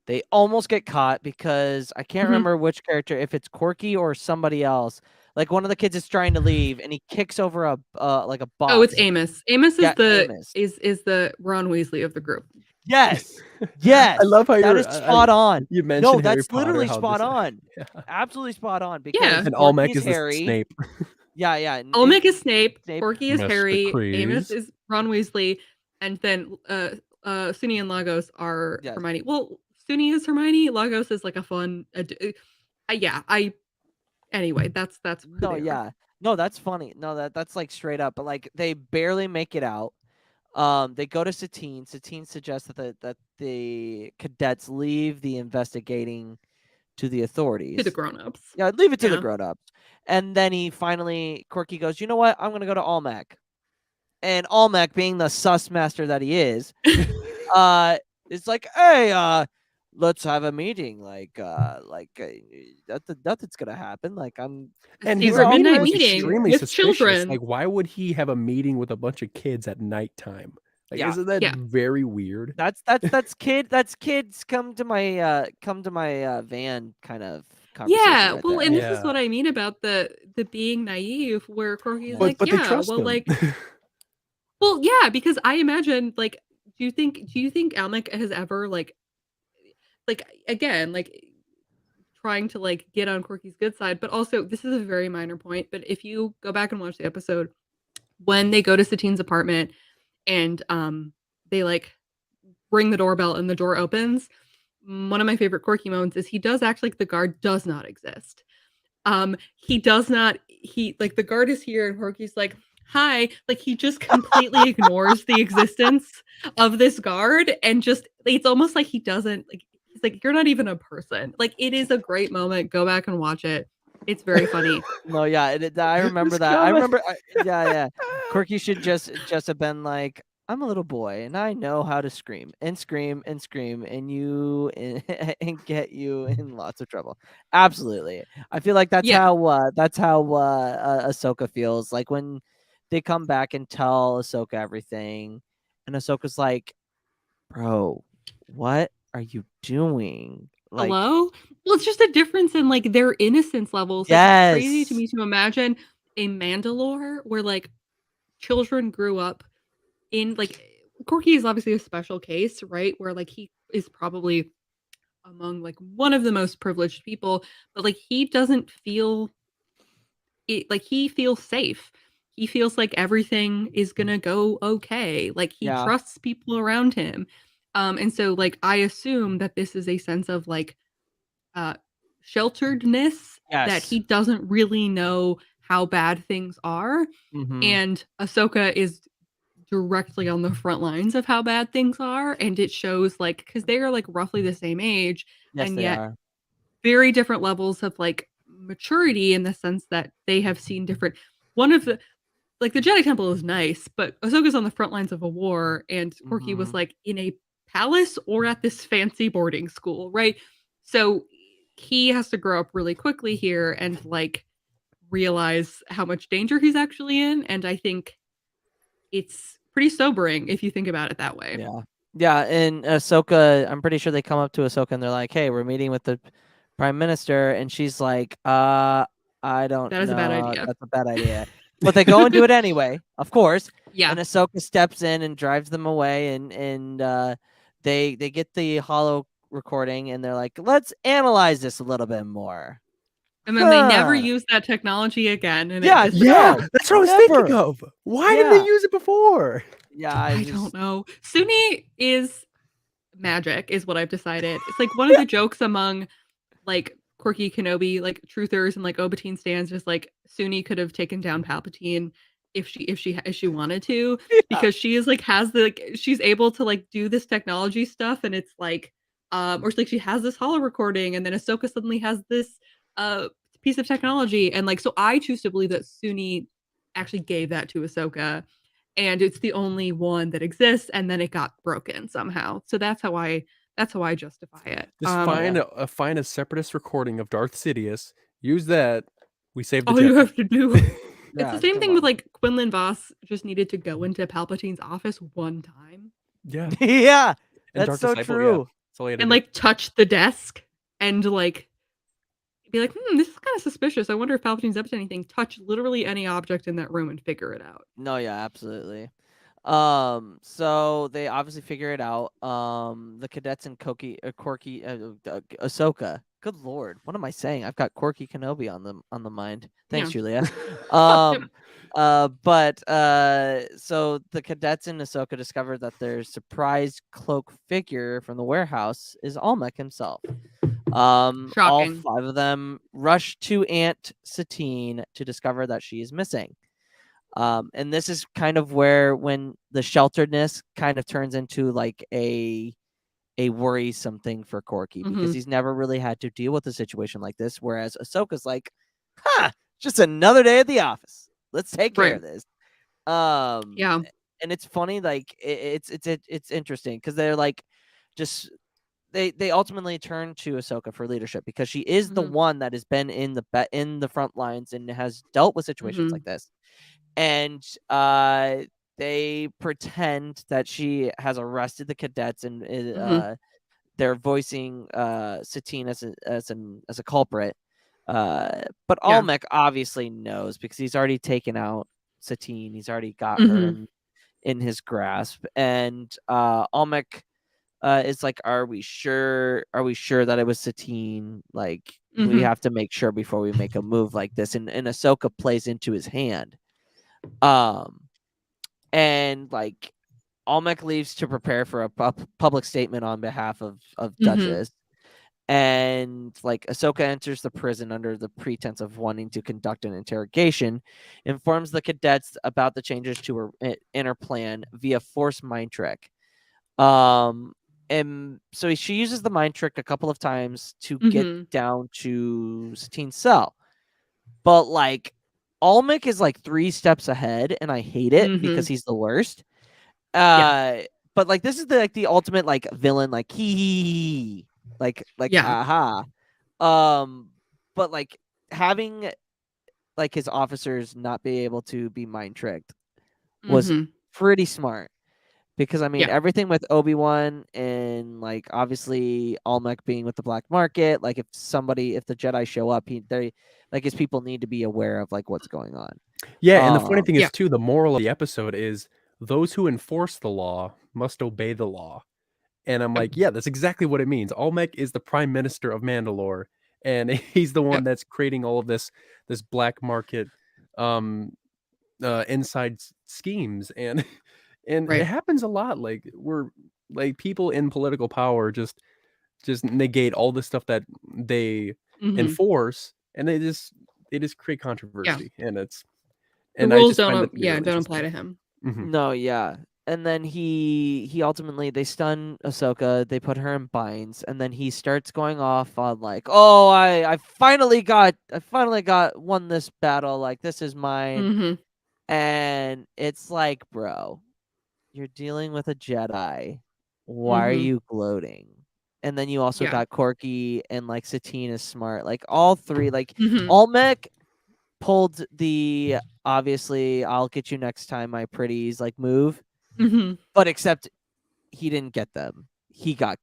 They almost get caught because I can't remember which character, if it's Korkie or somebody else. Like one of the kids is trying to leave, and he kicks over a like a box. Oh, it's Amos. Amos is Amos. is the Ron Weasley of the group. Yes, yes. I love how that is spot on. You mentioned No, Harry that's Potter, literally how spot this- on. Yeah. Absolutely spot on. Yeah. Because And Olmec Korkie's is Harry. Snape. Yeah, yeah. Olmec is Snape. Snape. Korkie is Mr. Harry. Amos Kreese. is Ron Weasley, and then Suni and Lagos are Yes. Hermione. Well, Suni is Hermione. Lagos is like a fun. Anyway, that's who No, they are. yeah. No, that's funny. No, that's like straight up. But like they barely make it out. They go to Satine. Satine suggests that the cadets leave the investigating to the authorities. To the grown-ups. Yeah, leave it to the Yeah. grown-ups. And then Korkie goes, you know what? I'm gonna go to Olmec. And Olmec, being the sus master that he is, it's like, hey, let's have a meeting. Nothing's gonna happen. Like And His his midnight was meeting extremely with suspicious. children. Like, why would he have a meeting with a bunch of kids at nighttime? Like, Yeah. isn't that Yeah. very weird? That's kids come to my van kind of conversation. Yeah, right well, there. and this Yeah. is what I mean about the being naive, where Korkie's But- like, But yeah, they trust well, him. like, well, yeah, because I imagine, like, do you think Almec has ever like again, like trying to like get on Korkie's good side, but also this is a very minor point, but if you go back and watch the episode when they go to Satine's apartment and they like ring the doorbell and the door opens, one of my favorite Korkie moments is he does act like the guard does not exist. He does not, like the guard is here and Korkie's like, hi, like he just completely ignores the existence of this guard and just, it's almost like he doesn't, like, he's like, you're not even a person. Like, it is a great moment. Go back and watch it. It's very funny. No, yeah, I remember This that. I comment. remember, yeah. Korkie should just have been like, I'm a little boy and I know how to scream and scream and scream and and get you in lots of trouble. Absolutely. I feel like that's Yeah. how Ahsoka feels like when they come back and tell Ahsoka everything, and Ahsoka's like, bro, what are you doing? Like, Hello? Well, it's just a difference in like their innocence levels. Like, it's crazy to Yes. me to imagine a Mandalore where like children grew up in like Korkie is obviously a special case, right? Where like he is probably among like one of the most privileged people, but like he doesn't feel it, like he feels safe. He feels like everything is gonna go okay. Like he Yeah. trusts people around him. And so like I assume that this is a sense of like shelteredness that Yes. he doesn't really know how bad things are. Mhm. And Ahsoka is directly on the front lines of how bad things are, and it shows like because they are like roughly the same age, Yes, and they yet are. very different levels of like maturity in the sense that they have seen different. One of the like the Jedi Temple is nice, but Ahsoka's on the front lines of a war, and Korkie was Mhm. like in a palace or at this fancy boarding school, right? So he has to grow up really quickly here and like realize how much danger he's actually in, and I think it's pretty sobering if you think about it that way. Yeah. Yeah, and Ahsoka, I'm pretty sure they come up to Ahsoka and they're like, "Hey, we're meeting with the Prime Minister," and she's like, I don't That is a bad know. idea." That's a bad idea." But they go and do it anyway, of course. Yeah. And Ahsoka steps in and drives them away, and they get the holo recording, and they're like, "Let's analyze this a little bit more." And then they never Huh. use that technology again. And Yeah, it just, Yeah, No, that's what I was never. thinking of. Why didn't Yeah. they use it before? Yeah, I don't know. Suni is magic, is what I've decided. It's like one of the jokes among like Korkie Kenobi like truthers and like Obatine stands, just like Suni could have taken down Palpatine if she wanted to, because she is like has the like she's able to like do this technology stuff, and it's like or like she has this holo recording, and then Ahsoka suddenly has this piece of technology, and like so I choose to believe that Suni actually gave that to Ahsoka, and it's the only one that exists, and then it got broken somehow. So that's how I justify it. Just find a separatist recording of Darth Sidious. Use that. We save the all you Jedi. have to do. Yeah, It's the same come thing on. with like Quinlan Voss just needed to go into Palpatine's office one time Yeah. Yeah, And that's Dark so Disciple, true. yeah. That's all he had to and do. like touch the desk and like be like, this is kind of suspicious. I wonder if Palpatine's up to anything. Touch literally any object in that room and figure it out. No, yeah, absolutely. So they obviously figure it out. The cadets and Korkie, Ahsoka. Good lord, what am I saying? I've got Korkie Kenobi on the mind. Thanks, Yeah. Julia. So the cadets and Ahsoka discover that their surprised cloak figure from the warehouse is Almec himself. All Shocking. 5 of them rush to Aunt Satine to discover that she is missing. And this is kind of where when the shelteredness kind of turns into like a worrisome thing for Korkie, because he's never really had to deal with a situation like this. Whereas Ahsoka's like, just another day at the office. Let's take care of this. Yeah. And it's funny, like it's interesting because they're like just they ultimately turn to Ahsoka for leadership because she is the one that has been in the front lines and has dealt with situations like this. And they pretend that she has arrested the cadets and they're voicing Satine as a culprit. But Almec obviously knows because he's already taken out Satine. He's already got her in his grasp. And Almec is like, are we sure that it was Satine? Like, we have to make sure before we make a move like this. And Ahsoka plays into his hand. And like Almec leaves to prepare for a public statement on behalf of Duchess. And like Ahsoka enters the prison under the pretense of wanting to conduct an interrogation, informs the cadets about the changes to her inner plan via force mind trick. And so she uses the mind trick a couple of times to get down to Satine's cell. But like Almec is like 3 steps ahead, and I hate it because he's the worst. But like this is the ultimate like villain, like he aha. But like having like his officers not be able to be mind tricked was pretty smart. Because I mean everything with Obi-Wan and like obviously Almec being with the black market, like if the Jedi show up, his people need to be aware of like what's going on. Yeah, and the funny thing is too, the moral of the episode is those who enforce the law must obey the law. And I'm like, yeah, that's exactly what it means. Almec is the prime minister of Mandalore, and he's the one that's creating all of this black market inside schemes, and it happens a lot. Like we're like people in political power just negate all the stuff that they enforce, and they just create controversy, and it's the rules don't apply to him. No, yeah. And then he ultimately, they stun Ahsoka, they put her in binds, and then he starts going off on like, oh, I finally won this battle, like this is mine. And it's like, bro, you're dealing with a Jedi. Why are you gloating? And then you also got Korkie and like Satine is smart. Like all 3, like Almec pulled the obviously I'll get you next time, my pretties, like move. But except he didn't get them. He got.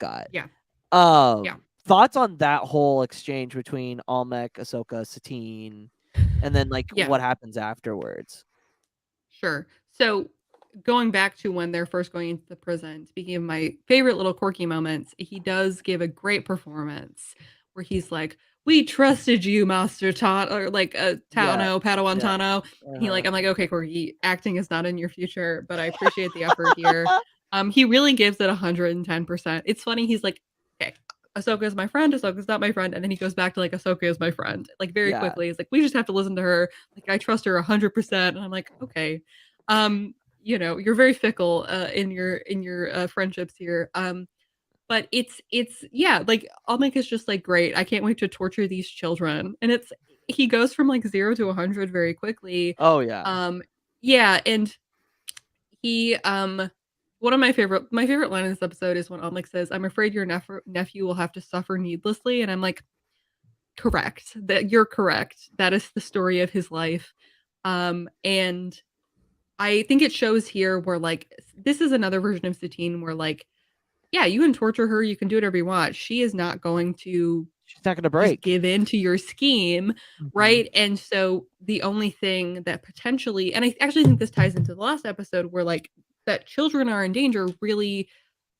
Thoughts on that whole exchange between Almec, Ahsoka, Satine, and then like what happens afterwards? Sure. So going back to when they're first going into the prison, speaking of my favorite little Korkie moments, he does give a great performance where he's like, we trusted you, Master Tano, or like Tano, Padawan Tano. And I'm like, okay, Korkie, acting is not in your future, but I appreciate the effort here. He really gives it 110%. It's funny. He's like, okay, Ahsoka is my friend, Ahsoka's not my friend, and then he goes back to like Ahsoka is my friend, like very Yeah. quickly. It's like we just have to listen to her. Like I trust her 100%, and I'm like, okay, you're very fickle in your friendships here. But it's yeah, like Almec is just like great. I can't wait to torture these children, and he goes from like 0 to 100 very quickly. Oh yeah. Yeah, and he one of my favorite line in this episode is when Almec says, "I'm afraid your nephew will have to suffer needlessly," and I'm like, correct. That you're correct. That is the story of his life. And I think it shows here where like this is another version of Satine where like, yeah, you can torture her, you can do whatever you want. She is not going to She's not gonna just break. give in to your scheme, right? And so the only thing that potentially, and I actually think this ties into the last episode where like that children are in danger really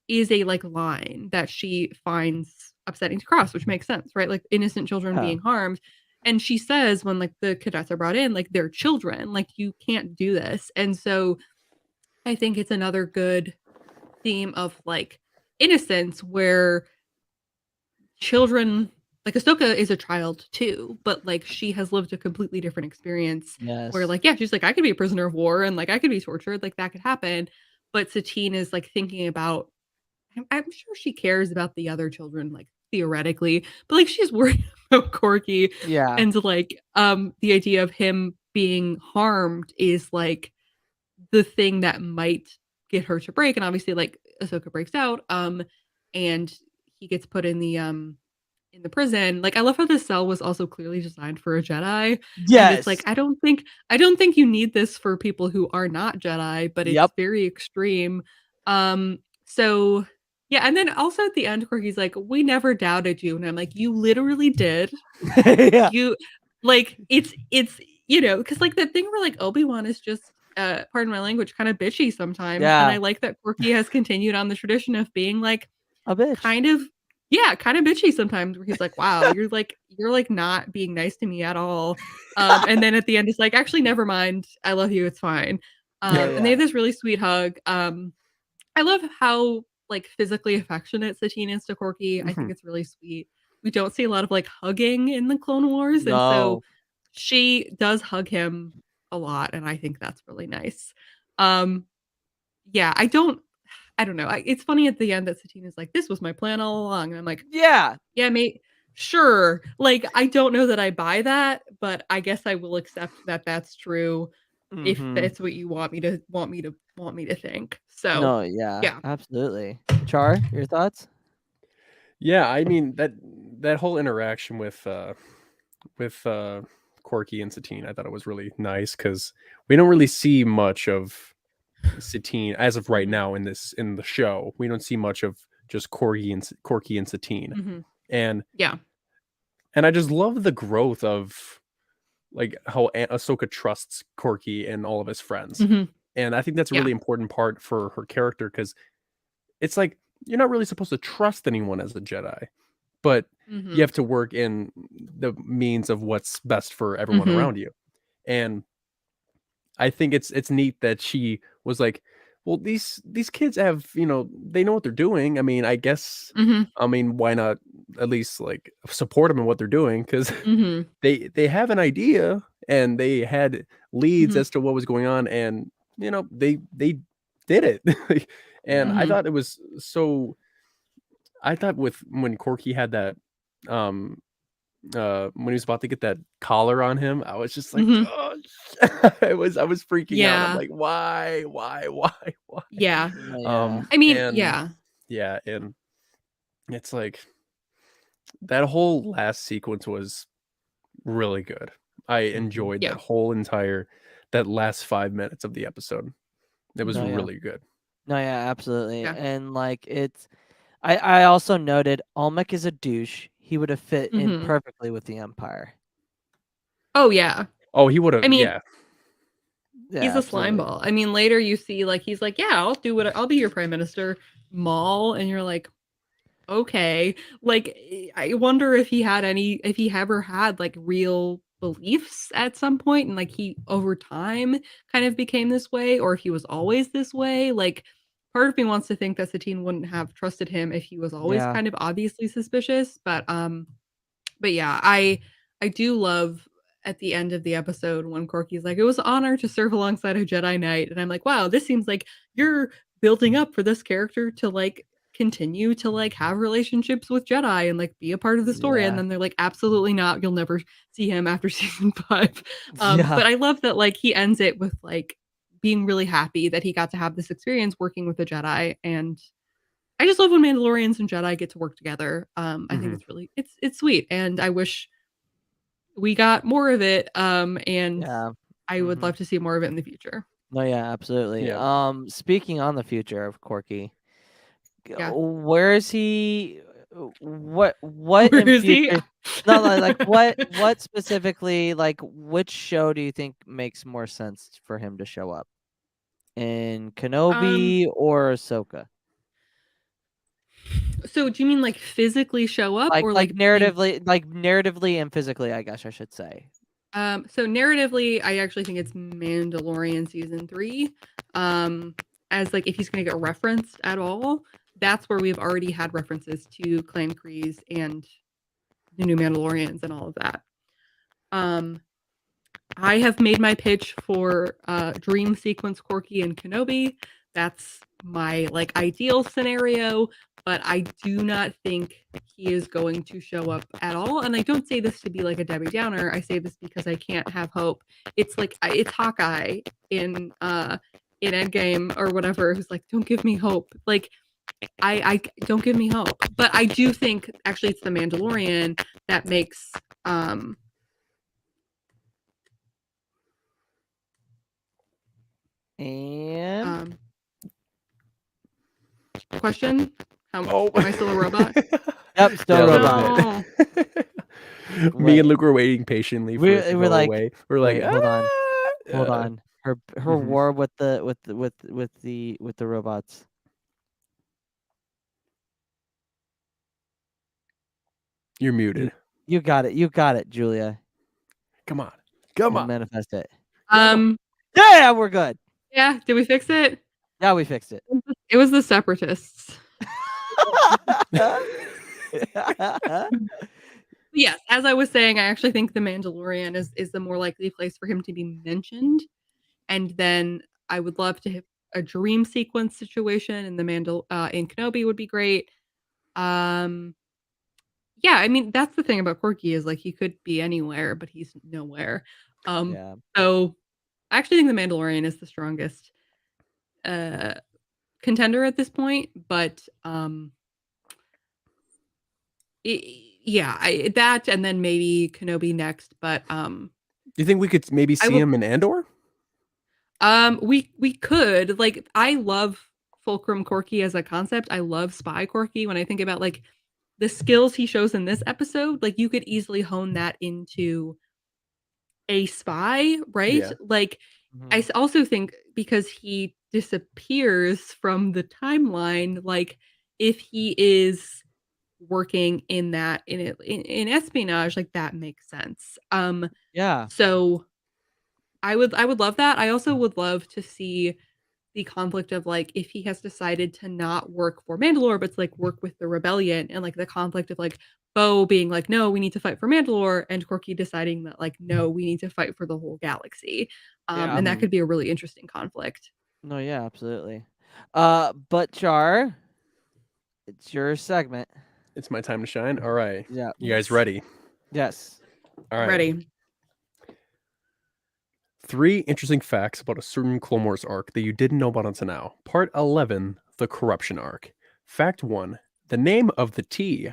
is a like line that she finds upsetting to cross, which makes sense, right? Like innocent children being harmed. And she says when like the cadets are brought in, like they're children, like you can't do this. And so I think it's another good theme of like innocence where children, like Ahsoka is a child too, but like she has lived a completely different experience where like, yeah, she's like, I could be a prisoner of war and like I could be tortured, like that could happen. But Satine is like thinking about, I'm sure she cares about the other children, like theoretically, but like she's worried about Korkie. Yeah. And like the idea of him being harmed is like the thing that might get her to break. And obviously like Ahsoka breaks out and he gets put in the prison. Like I love how this cell was also clearly designed for a Jedi. Yes. And it's like I don't think you need this for people who are not Jedi, but it's very extreme. So yeah, and then also at the end Korkie's like, we never doubted you. And I'm like, you literally did. Yeah. You like it's because like the thing where like Obi-Wan is just pardon my language, kind of bitchy sometimes. Yeah. And I like that Korkie has continued on the tradition of being like a bitch. Kind of bitchy sometimes where he's like, wow, you're like not being nice to me at all. And then at the end it's like, actually, never mind. I love you. It's fine. And they have this really sweet hug. I love how like physically affectionate Satine is to Korkie. I think it's really sweet. We don't see a lot of like hugging in the Clone Wars. And so she does hug him a lot. And I think that's really nice. Yeah, I don't know. It's funny at the end that Satine is like, this was my plan all along. And I'm like, yeah, mate, sure. Like, I don't know that I buy that, but I guess I will accept that that's true if that's what you want me to think. So no, yeah, absolutely. Char, your thoughts? Yeah, I mean that whole interaction with Korkie and Satine, I thought it was really nice because we don't really see much of Satine as of right now in the show. We don't see much of just Korkie and Satine, and I just love the growth of like how Ahsoka trusts Korkie and all of his friends, and I think that's a really important part for her character because it's like you're not really supposed to trust anyone as a Jedi, but you have to work in the means of what's best for everyone around you, and I think it's neat that she was like, well, these kids have, they know what they're doing. I mean, I guess, I mean, why not at least like support them in what they're doing? Because they have an idea and they had leads as to what was going on, and they did it. And I thought it was so. I thought when Korkie had that, when he was about to get that collar on him, I was just like, oh, I was freaking out. I'm like, why? Yeah. I mean, and it's like that whole last sequence was really good. I enjoyed that last 5 minutes of the episode. It was really good. No, yeah, absolutely. And like I also noted Almec is a douche. He would have fit in perfectly with the Empire. Oh yeah. Oh, he would have. I mean, he's a slime ball. I mean, later you see like he's like, yeah, I'll be your prime minister, Maul, and you're like, okay. Like, I wonder if he ever had like real beliefs at some point, and like he over time kind of became this way, or if he was always this way. Like, part of me wants to think that Satine wouldn't have trusted him if he was always Yeah. kind of obviously suspicious. But yeah, I do love at the end of the episode when Korkie's like, it was an honor to serve alongside a Jedi Knight. And I'm like, wow, this seems like you're building up for this character to like continue to like have relationships with Jedi and like be a part of the story. And Yeah. then they're like, absolutely not. You'll never see him after season 5. Yeah. But I love that like he ends it with like being really happy that he got to have this experience working with the Jedi. And I just love when Mandalorians and Jedi get to work together. I think it's really it's sweet, and I wish we got more of it. And Yeah. I would love to see more of it in the future. No, yeah, absolutely. Yeah. Speaking on the future of Korkie, Yeah. where is he? What Where in is he? future? No, like what specifically? Like, which show do you think makes more sense for him to show up in Kenobi or Ahsoka? So do you mean like physically show up, Like or narratively and physically? I guess I should say. So narratively, I actually think it's Mandalorian season 3. As like if he's gonna get referenced at all, that's where we've already had references to Clan Kryze and the new Mandalorians and all of that. I have made my pitch for dream sequence Korkie and Kenobi. That's my like ideal scenario, but I do not think he is going to show up at all. And I don't say this to be like a Debbie Downer. I say this because I can't have hope. It's like it's Hawkeye in Endgame or whatever, who's like, don't give me hope. Like I don't give me hope. But I do think actually it's the Mandalorian that makes And question? Am I still a robot? Yep, still Yeah, a robot. No. Me and Luke were waiting patiently for it to we're go like, away. We're like, wait, hold on. "Ah!" Hold on. Her Mhm. war with the robots. You're muted. You got it. You got it, Julia. Come on. Come And on. manifest it. Yeah, we're good. Yeah, did we fix it? Yeah, we fixed it. It was the Separatists. Yes, as I was saying, I actually think the Mandalorian is the more likely place for him to be mentioned. And then I would love to have a dream sequence situation in the in Kenobi would be great. Yeah, I mean that's the thing about Korkie is like he could be anywhere, but he's nowhere. Yeah. So I actually think the Mandalorian is the strongest contender at this point, but that and then maybe Kenobi next. But Do you think we could maybe see him in Andor? We could. Like I love Fulcrum Korkie as a concept. I love Spy Korkie. When I think about like the skills he shows in this episode, like you could easily hone that into a spy, right? Yeah. Like I also think because he disappears from the timeline, like if he is working in that in espionage, like that makes sense. Yeah. So I would love that. I also would love to see the conflict of like if he has decided to not work for Mandalore, but to like work with the rebellion, and like the conflict of like Bo being like, no, we need to fight for Mandalore, and Korkie deciding that like, no, we need to fight for the whole galaxy. And that could be a really interesting conflict. No, yeah, absolutely. But Char, it's your segment. It's my time to shine. All right. Yeah. You guys ready? Yes. All right. Ready. 3 interesting facts about a certain Clone Wars arc that you didn't know about until now. Part 11, the Corruption arc. Fact 1, the name of the tea.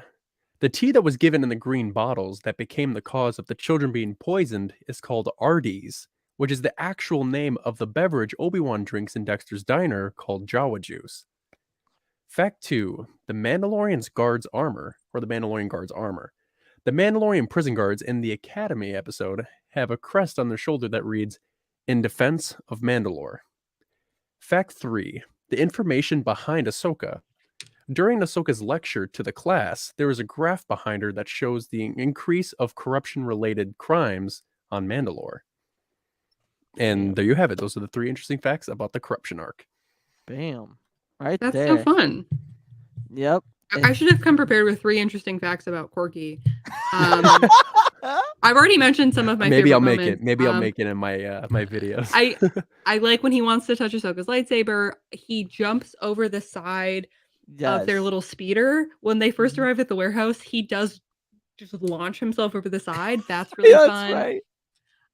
The tea that was given in the green bottles that became the cause of the children being poisoned is called Ardes, which is the actual name of the beverage Obi-Wan drinks in Dexter's Diner called Jawa Juice. Fact 2, the Mandalorian Guard's armor. The Mandalorian prison guards in the Academy episode have a crest on their shoulder that reads, "In Defense of Mandalore." Fact 3, the information behind Ahsoka. During Ahsoka's lecture to the class, there is a graph behind her that shows the increase of corruption-related crimes on Mandalore. And there you have it. Those are the 3 interesting facts about the corruption arc. Bam. Right That's there. so fun. Yep. I should have come prepared with 3 interesting facts about Korkie. I've already mentioned some of my Maybe favorite I'll make moments. it. Maybe I'll make it in my my videos. I like when he wants to touch Ahsoka's lightsaber. He jumps over the side of their Yes. little speeder. When they first Mhm. arrive at the warehouse, he does just launch himself over the side. That's really Yeah, fun. that's right.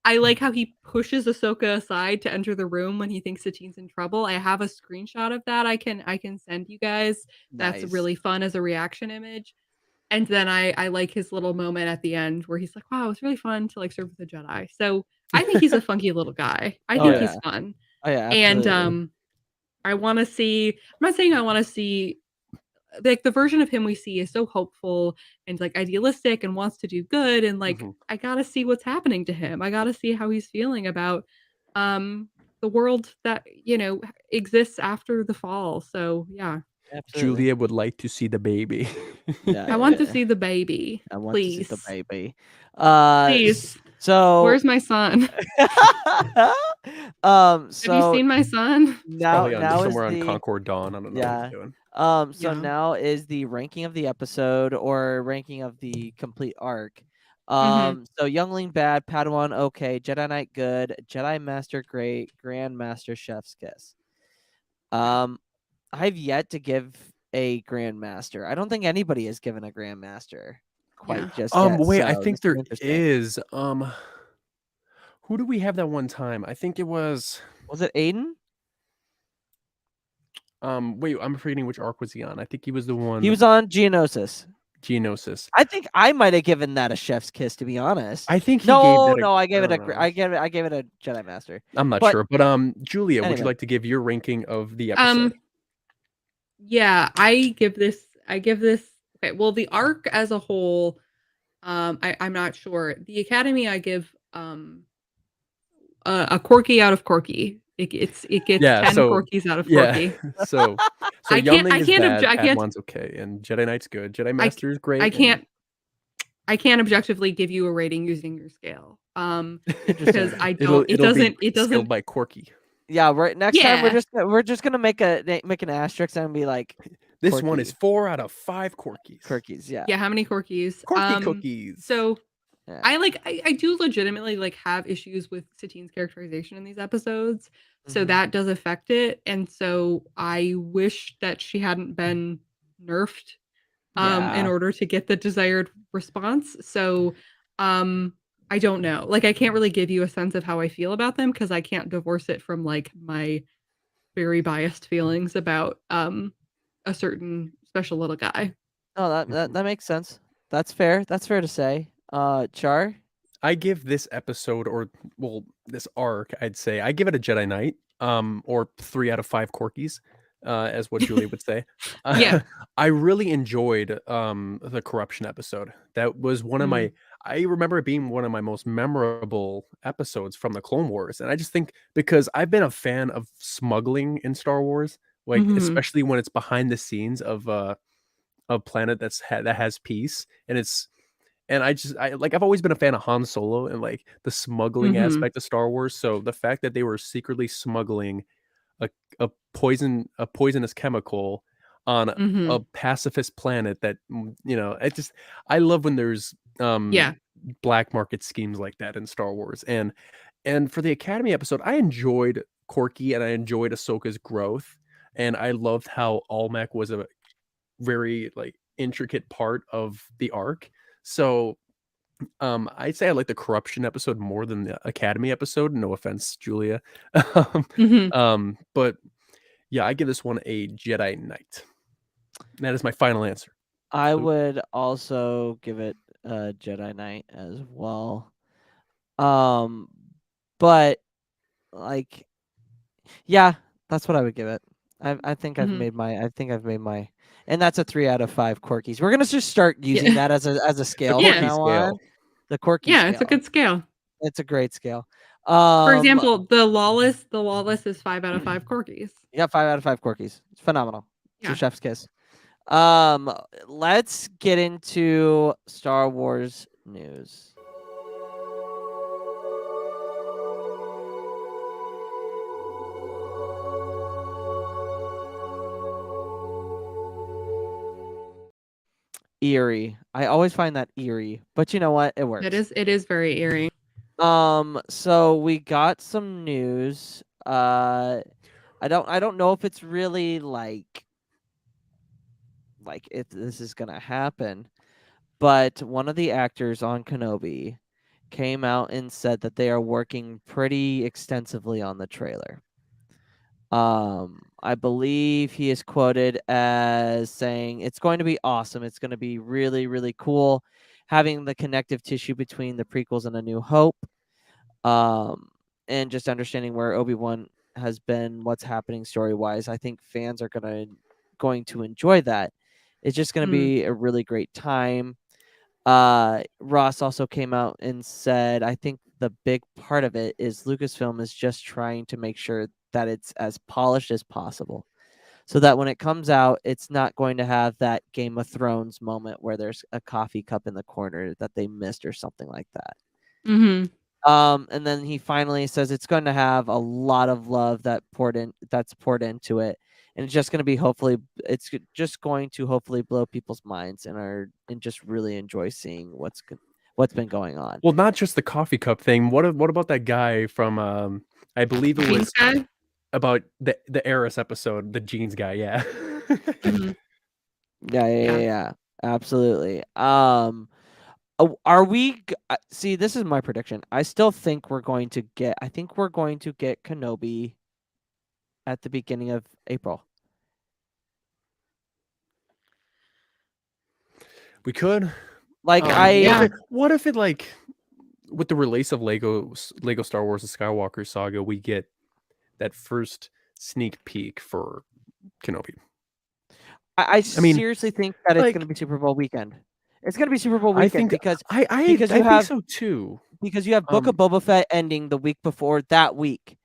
I like how he pushes Ahsoka aside to enter the room when he thinks Satine's in trouble. I have a screenshot of that I can send you guys. That's Nice. really fun as a reaction image. And then I like his little moment at the end where he's like, "Wow, it's really fun to like serve with a Jedi." So I think he's a funky little guy. I Oh think yeah. he's fun. Oh yeah, And absolutely. I want to see. I'm not saying I want to see like the version of him we see is so hopeful and like idealistic and wants to do good and like Mhm. I got to see what's happening to him. I got to see how he's feeling about the world that, exists after the fall. So, yeah. Absolutely. Julia would like to see the baby. Yeah, I want to see the baby. I want to see the Please. baby. Please. So Where's my son? Have you so seen my son? It's probably now is somewhere on the Concord Dawn. I don't know what yeah. he's doing. So Yeah. now is the ranking of the episode or ranking of the complete arc. Mhm. So Youngling bad, Padawan okay, Jedi Knight good, Jedi Master great, Grand Master Chef's kiss. I've yet to give a Grand Master. I don't think anybody has given a Grand Master quite just yet. Wait, I So think this there interesting. is. Who do we have that one time? I think it was. Was it Aiden? Wait, I'm forgetting which arc was he on. I think he was the one. He was on Geonosis. Geonosis. I think I might have given that a chef's kiss, to be honest. I think he no, gave that. no, I gave it don't a, know. I gave it a Jedi Master. I'm not But sure, but Julia, would you anyway. like to give your ranking of the episode? Yeah, I give this okay, well the arc as a whole, I'm not sure. The Academy I give a Korkie out of Korkie. It gets Yeah, 10 so Korkies out of yeah, Korkie. so I can't Youngling is bad, I can't Padawan's okay, and Jedi Knight's good. Jedi I Master is great. I can't objectively give you a rating using your scale. Because I it'll don't it be scaled doesn't by Korkie. Yeah, right. Next time Yeah. we're just gonna make an asterisk and be like This one is Korkie. 4 out of 5 Korkies. Korkies, yeah. Yeah, how many Korkies? Korkie cookies. So Yeah. I do legitimately like have issues with Satine's characterization in these episodes. So Mhm. that does affect it. And so I wish that she hadn't been nerfed in Yeah. order to get the desired response. So I don't know. Like I can't really give you a sense of how I feel about them because I can't divorce it from like my very biased feelings about a certain special little guy. Oh, that makes sense. That's fair. That's fair to say. Char? I give this episode, or well, this arc, I'd say I give it a Jedi Knight, or 3 out of 5 Korkies, as what Julia would say. Yeah. I really enjoyed the corruption episode. That was one of my. I remember it being one of my most memorable episodes from the Clone Wars, and I just think because I've been a fan of smuggling in Star Wars, like Mhm. especially when it's behind the scenes of a planet that has peace, and it's. And I've always been a fan of Han Solo and like the smuggling Mhm. aspect of Star Wars. So the fact that they were secretly smuggling a a poisonous chemical on a Mhm. pacifist planet that I love when there's Yeah. black market schemes like that in Star Wars. And for the Academy episode, I enjoyed Korkie and I enjoyed Ahsoka's growth. And I loved how Almec was a very like intricate part of the arc. So I'd say I like the corruption episode more than the Academy episode. No offense, Julia. Mhm. But yeah, I give this one a Jedi Knight. That is my final answer. I would also give it a Jedi Knight as well. But like, yeah, that's what I would give it. I think I've made my, and that's a 3 out of 5 Korkies. We're gonna just start using that as a scale Korkie from now scale. on. The Korkie Yeah, scale. it's a good scale. It's a great scale. For example, the lawless is 5 out of 5 Korkies. Yeah, 5 out of 5 Korkies. It's phenomenal. It's Yeah. a chef's kiss. Let's get into Star Wars news. eerie. I always find that eerie, but you know what? It works. It is very eerie. So we got some news. I don't know if it's really like if this is gonna happen, but one of the actors on Kenobi came out and said that they are working pretty extensively on the trailer. I believe he is quoted as saying it's going to be awesome. It's going to be really, really cool having the connective tissue between the prequels and A New Hope. And just understanding where Obi-Wan has been, what's happening story-wise. I think fans are going to enjoy that. It's just going to be a really great time. Ross also came out and said, I think the big part of it is Lucasfilm is just trying to make sure that it's as polished as possible, so that when it comes out, it's not going to have that Game of Thrones moment where there's a coffee cup in the corner that they missed or something like that. Mm-hmm. And then he finally says it's going to have a lot of love that's poured into it, and it's just going to be it's just going to hopefully blow people's minds and just really enjoy seeing what's been going on. Well, not just the coffee cup thing. What about that guy from I believe it was about the Eris episode, the jeans guy? Yeah. Mm-hmm. Yeah, absolutely. Are we see, this is my prediction. I still think we're going to get Kenobi at the beginning of April. We could. Like what if it like with the release of Lego Star Wars: The Skywalker Saga, we get that first sneak peek for Kenobi. I mean, seriously think that it's going to be Super Bowl weekend. It's going to be Super Bowl weekend because I think so too. Because you have Book of Boba Fett ending the week before that week.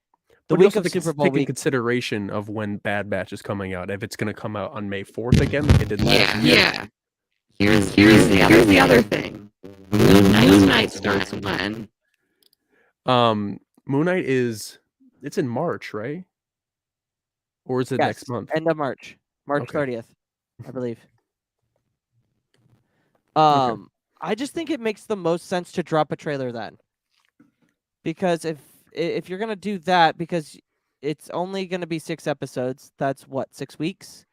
The week of Super Bowl week. Consideration of when Bad Batch is coming out. If it's going to come out on May 4th again, like it did last year. Yeah. Here's the other thing. Moon Knight starts when? Moon Knight it's in March, right? Or is it next month? End of March. March 30th, I believe. I just think it makes the most sense to drop a trailer then. Because if you're going to do that, because it's only going to be 6 episodes, that's what, 6 weeks?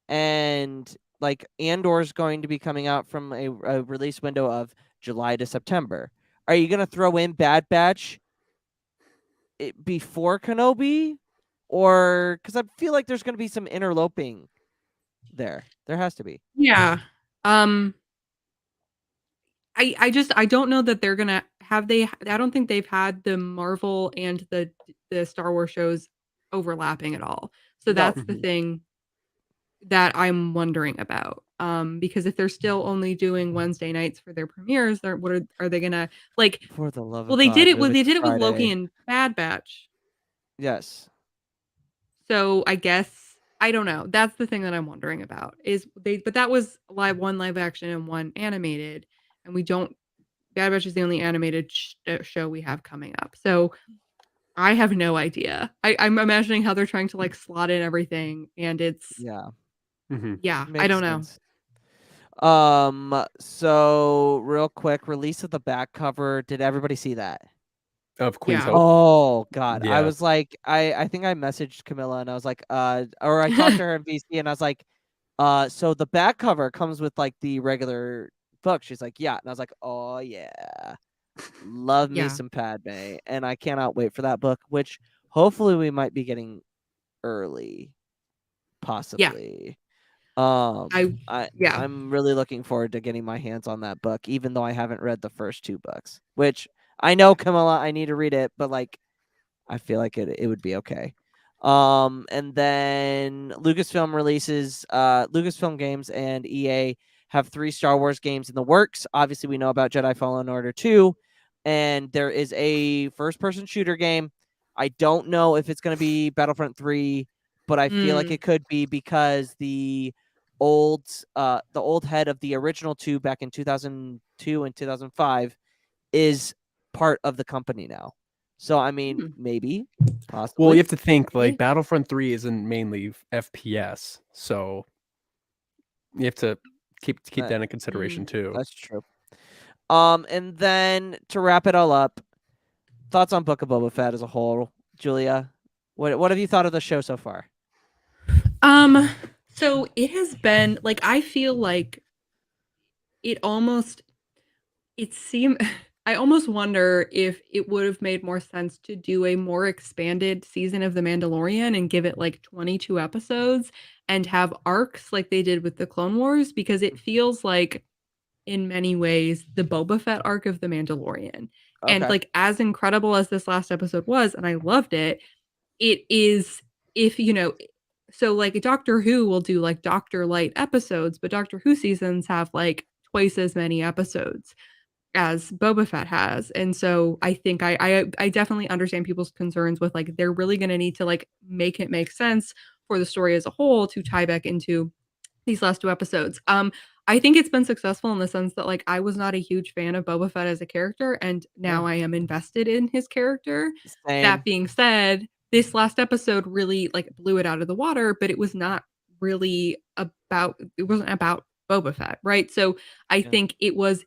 And like Andor's going to be coming out from a release window of July to September. Are you going to throw in Bad Batch before Kenobi? Or because I feel like there's going to be some interloping there. There has to be. Yeah. I don't know that they're gonna have I don't think they've had the Marvel and the Star Wars shows overlapping at all. So that's the thing that I'm wondering about. Because if they're still only doing Wednesday nights for their premieres, are they gonna like? For the love of well, they God, did it. Well, they did it with Friday. Loki and Bad Batch. Yes. So I guess I don't know. That's the thing that I'm wondering about. But that was one live action and one animated, and we don't. Bad Batch is the only animated show we have coming up. So I have no idea. I'm imagining how they're trying to like slot in everything, and it's yeah. I don't know. So real quick, release of the back cover. Did everybody see that? Of Queen's Hope. Oh God. Yeah. I was like, I think I messaged Camilla and I was like, or I talked to her in VC and I was like, so the back cover comes with like the regular book. She's like, yeah. And I was like, oh yeah. Love me some Padme. And I cannot wait for that book, which hopefully we might be getting early. Possibly. I'm really looking forward to getting my hands on that book, even though I haven't read the first 2 books, which I know, Camilla, I need to read it, but like, I feel like it would be okay. And then Lucasfilm releases, Lucasfilm Games and EA have 3 Star Wars games in the works. Obviously, we know about Jedi Fallen Order 2, and there is a first-person shooter game. I don't know if it's going to be Battlefront 3, but I feel like it could be because the old head of the original 2 back in 2002 and 2005 is part of the company now. So I mean, maybe, possibly. Well, you have to think like Battlefront 3 isn't mainly FPS, so you have to keep that in consideration too. That's true. And then to wrap it all up, thoughts on Book of Boba Fett as a whole, Julia? What have you thought of the show so far? So it has been like I feel like it seemed I almost wonder if it would have made more sense to do a more expanded season of The Mandalorian and give it like 22 episodes and have arcs like they did with the Clone Wars, because it feels like in many ways the Boba Fett arc of The Mandalorian. And Okay. like as incredible as this last episode was, and I loved it, it is, if so like Doctor Who will do like Doctor Light episodes, but Doctor Who seasons have like twice as many episodes as Boba Fett has. And so I think I definitely understand people's concerns with like they're really going to need to like make it make sense for the story as a whole to tie back into these last 2 episodes. I think it's been successful in the sense that like I was not a huge fan of Boba Fett as a character, and now I am invested in his character. Same. That being said, this last episode really like blew it out of the water, but it was not really about, it wasn't about Boba Fett, right? So I think it was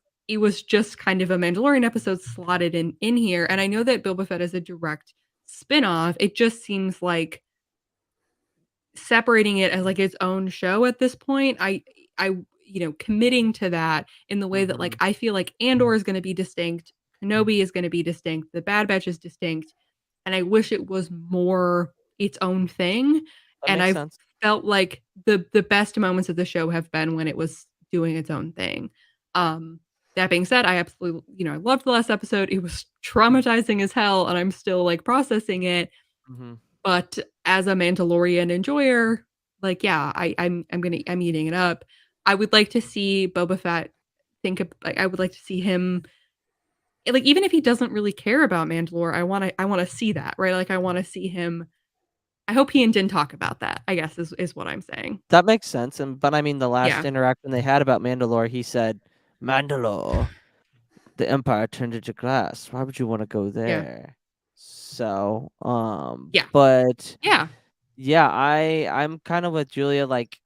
just kind of a Mandalorian episode slotted in here. And I know that Boba Fett is a direct spin-off. It just seems like separating it as like its own show at this point, I committing to that in the way that like I feel like Andor is going to be distinct, Kenobi is going to be distinct, the Bad Batch is distinct, and I wish it was more its own thing. That And makes I sense. felt like the best moments of the show have been when it was doing its own thing. That being said, I absolutely, I loved the last episode. It was traumatizing as hell, and I'm still like processing it. But as a Mandalorian enjoyer, like, yeah, I'm eating it up. I would like to see Boba Fett I would like to see him, like, even if he doesn't really care about Mandalore, I want to see that, right? Like, I want to see him. I hope he and Din talk about that, I guess is what I'm saying. That makes sense. But I mean, the last Yeah. interaction they had about Mandalore, he said, "Mandalore, the Empire turned into glass. Why would you want to go there?" So, Yeah. But Yeah. I'm kind of with Julia. Like,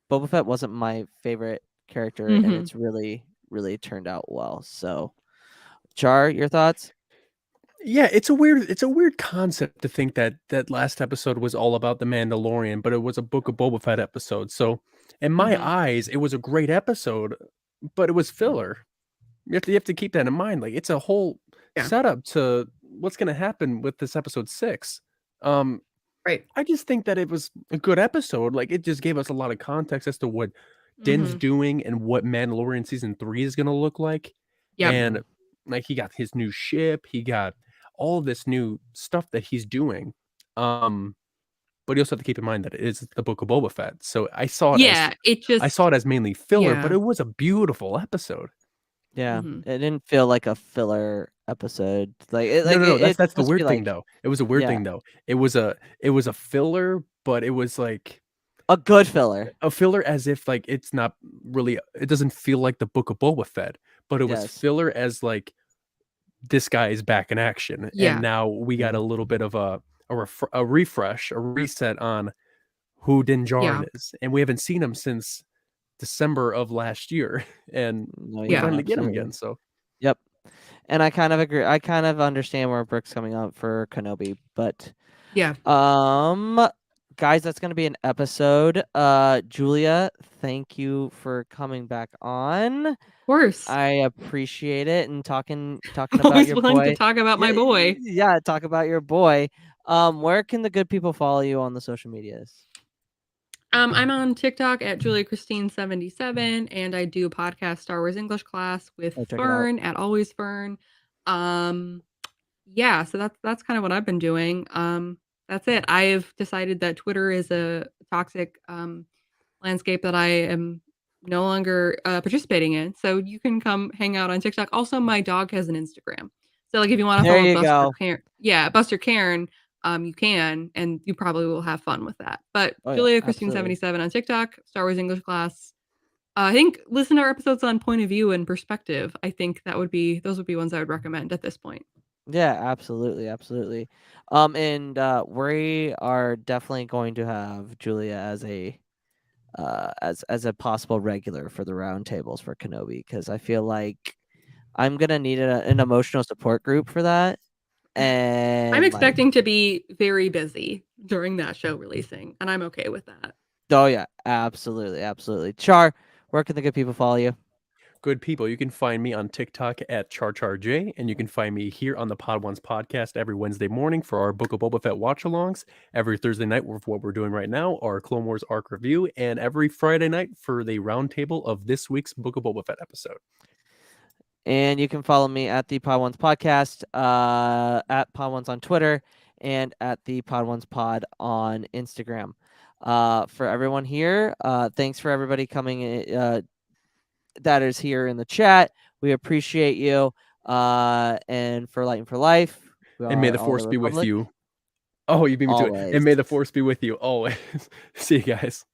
Boba Fett wasn't my favorite character, and it's really, really turned out well. So, Char, your thoughts? Yeah, it's a weird concept to think that that last episode was all about the Mandalorian, but it was a Book of Boba Fett episode. So, in my eyes, it was a great episode, but it was filler. You have to keep that in mind. Like, it's a whole setup to what's going to happen with this episode 6. Right. I just think that it was a good episode. Like, it just gave us a lot of context as to what Din's doing and what Mandalorian season 3 is going to look like. Yep. And like, he got his new ship, he got all this new stuff that he's doing. But you also have to keep in mind that it is the Book of Boba Fett. So I saw it as mainly filler, but it was a beautiful episode. Yeah, it didn't feel like a filler episode. No. That's the supposed to be weird thing, though. It was a weird thing, though. It was a filler, but it was like a good filler. A filler, as if like it's not really. It doesn't feel like the Book of Boba Fett, but it was filler as like this guy is back in action, and now we got a little bit of a refresh, a reset on who Din Djarin is, and we haven't seen him since December of last year, and we're trying to get him again. So, yep. And I kind of agree. I kind of understand where Brooke's coming up for Kenobi, but guys, that's going to be an episode. Julia, thank you for coming back on. Of course. I appreciate it, and talking about always your willing boy. to talk about my boy. Yeah, talk about your boy. Where can the good people follow you on the social medias? I'm on TikTok at Juliachristine77, and I do a podcast, Star Wars English Class, with Fern at Always Fern. Yeah, so that's kind of what I've been doing. That's it. I've decided that Twitter is a toxic landscape that I am no longer participating in. So you can come hang out on TikTok. Also, my dog has an Instagram. So like if you want to follow Buster Cairn, you can, and you probably will have fun with that. But Juliachristine77 on TikTok, Star Wars English Class. I think listen to our episodes on point of view and perspective. I think those would be ones I would recommend at this point. Yeah, absolutely. And we are definitely going to have Julia as a as a possible regular for the roundtables for Kenobi, because I feel like I'm gonna need an emotional support group for that. And I'm like, expecting to be very busy during that show releasing, and I'm okay with that. oh yeah, absolutely. Char, where can the good people follow you? Good people, you can find me on TikTok at CharCharJ, and you can find me here on the Podwans podcast every Wednesday morning for our Book of Boba Fett watch-alongs, every Thursday night with what we're doing right now, our Clone Wars arc review, and every Friday night for the roundtable of this week's Book of Boba Fett episode. And you can follow me at the Podwans podcast, at Podwans on Twitter, and at the Podwans Pod on Instagram. For everyone here, thanks for everybody coming that is here in the chat. We appreciate you. And for Light and for Life, And may the Force be with you. Oh, you beat me to it. And may the Force be with you always. See you guys.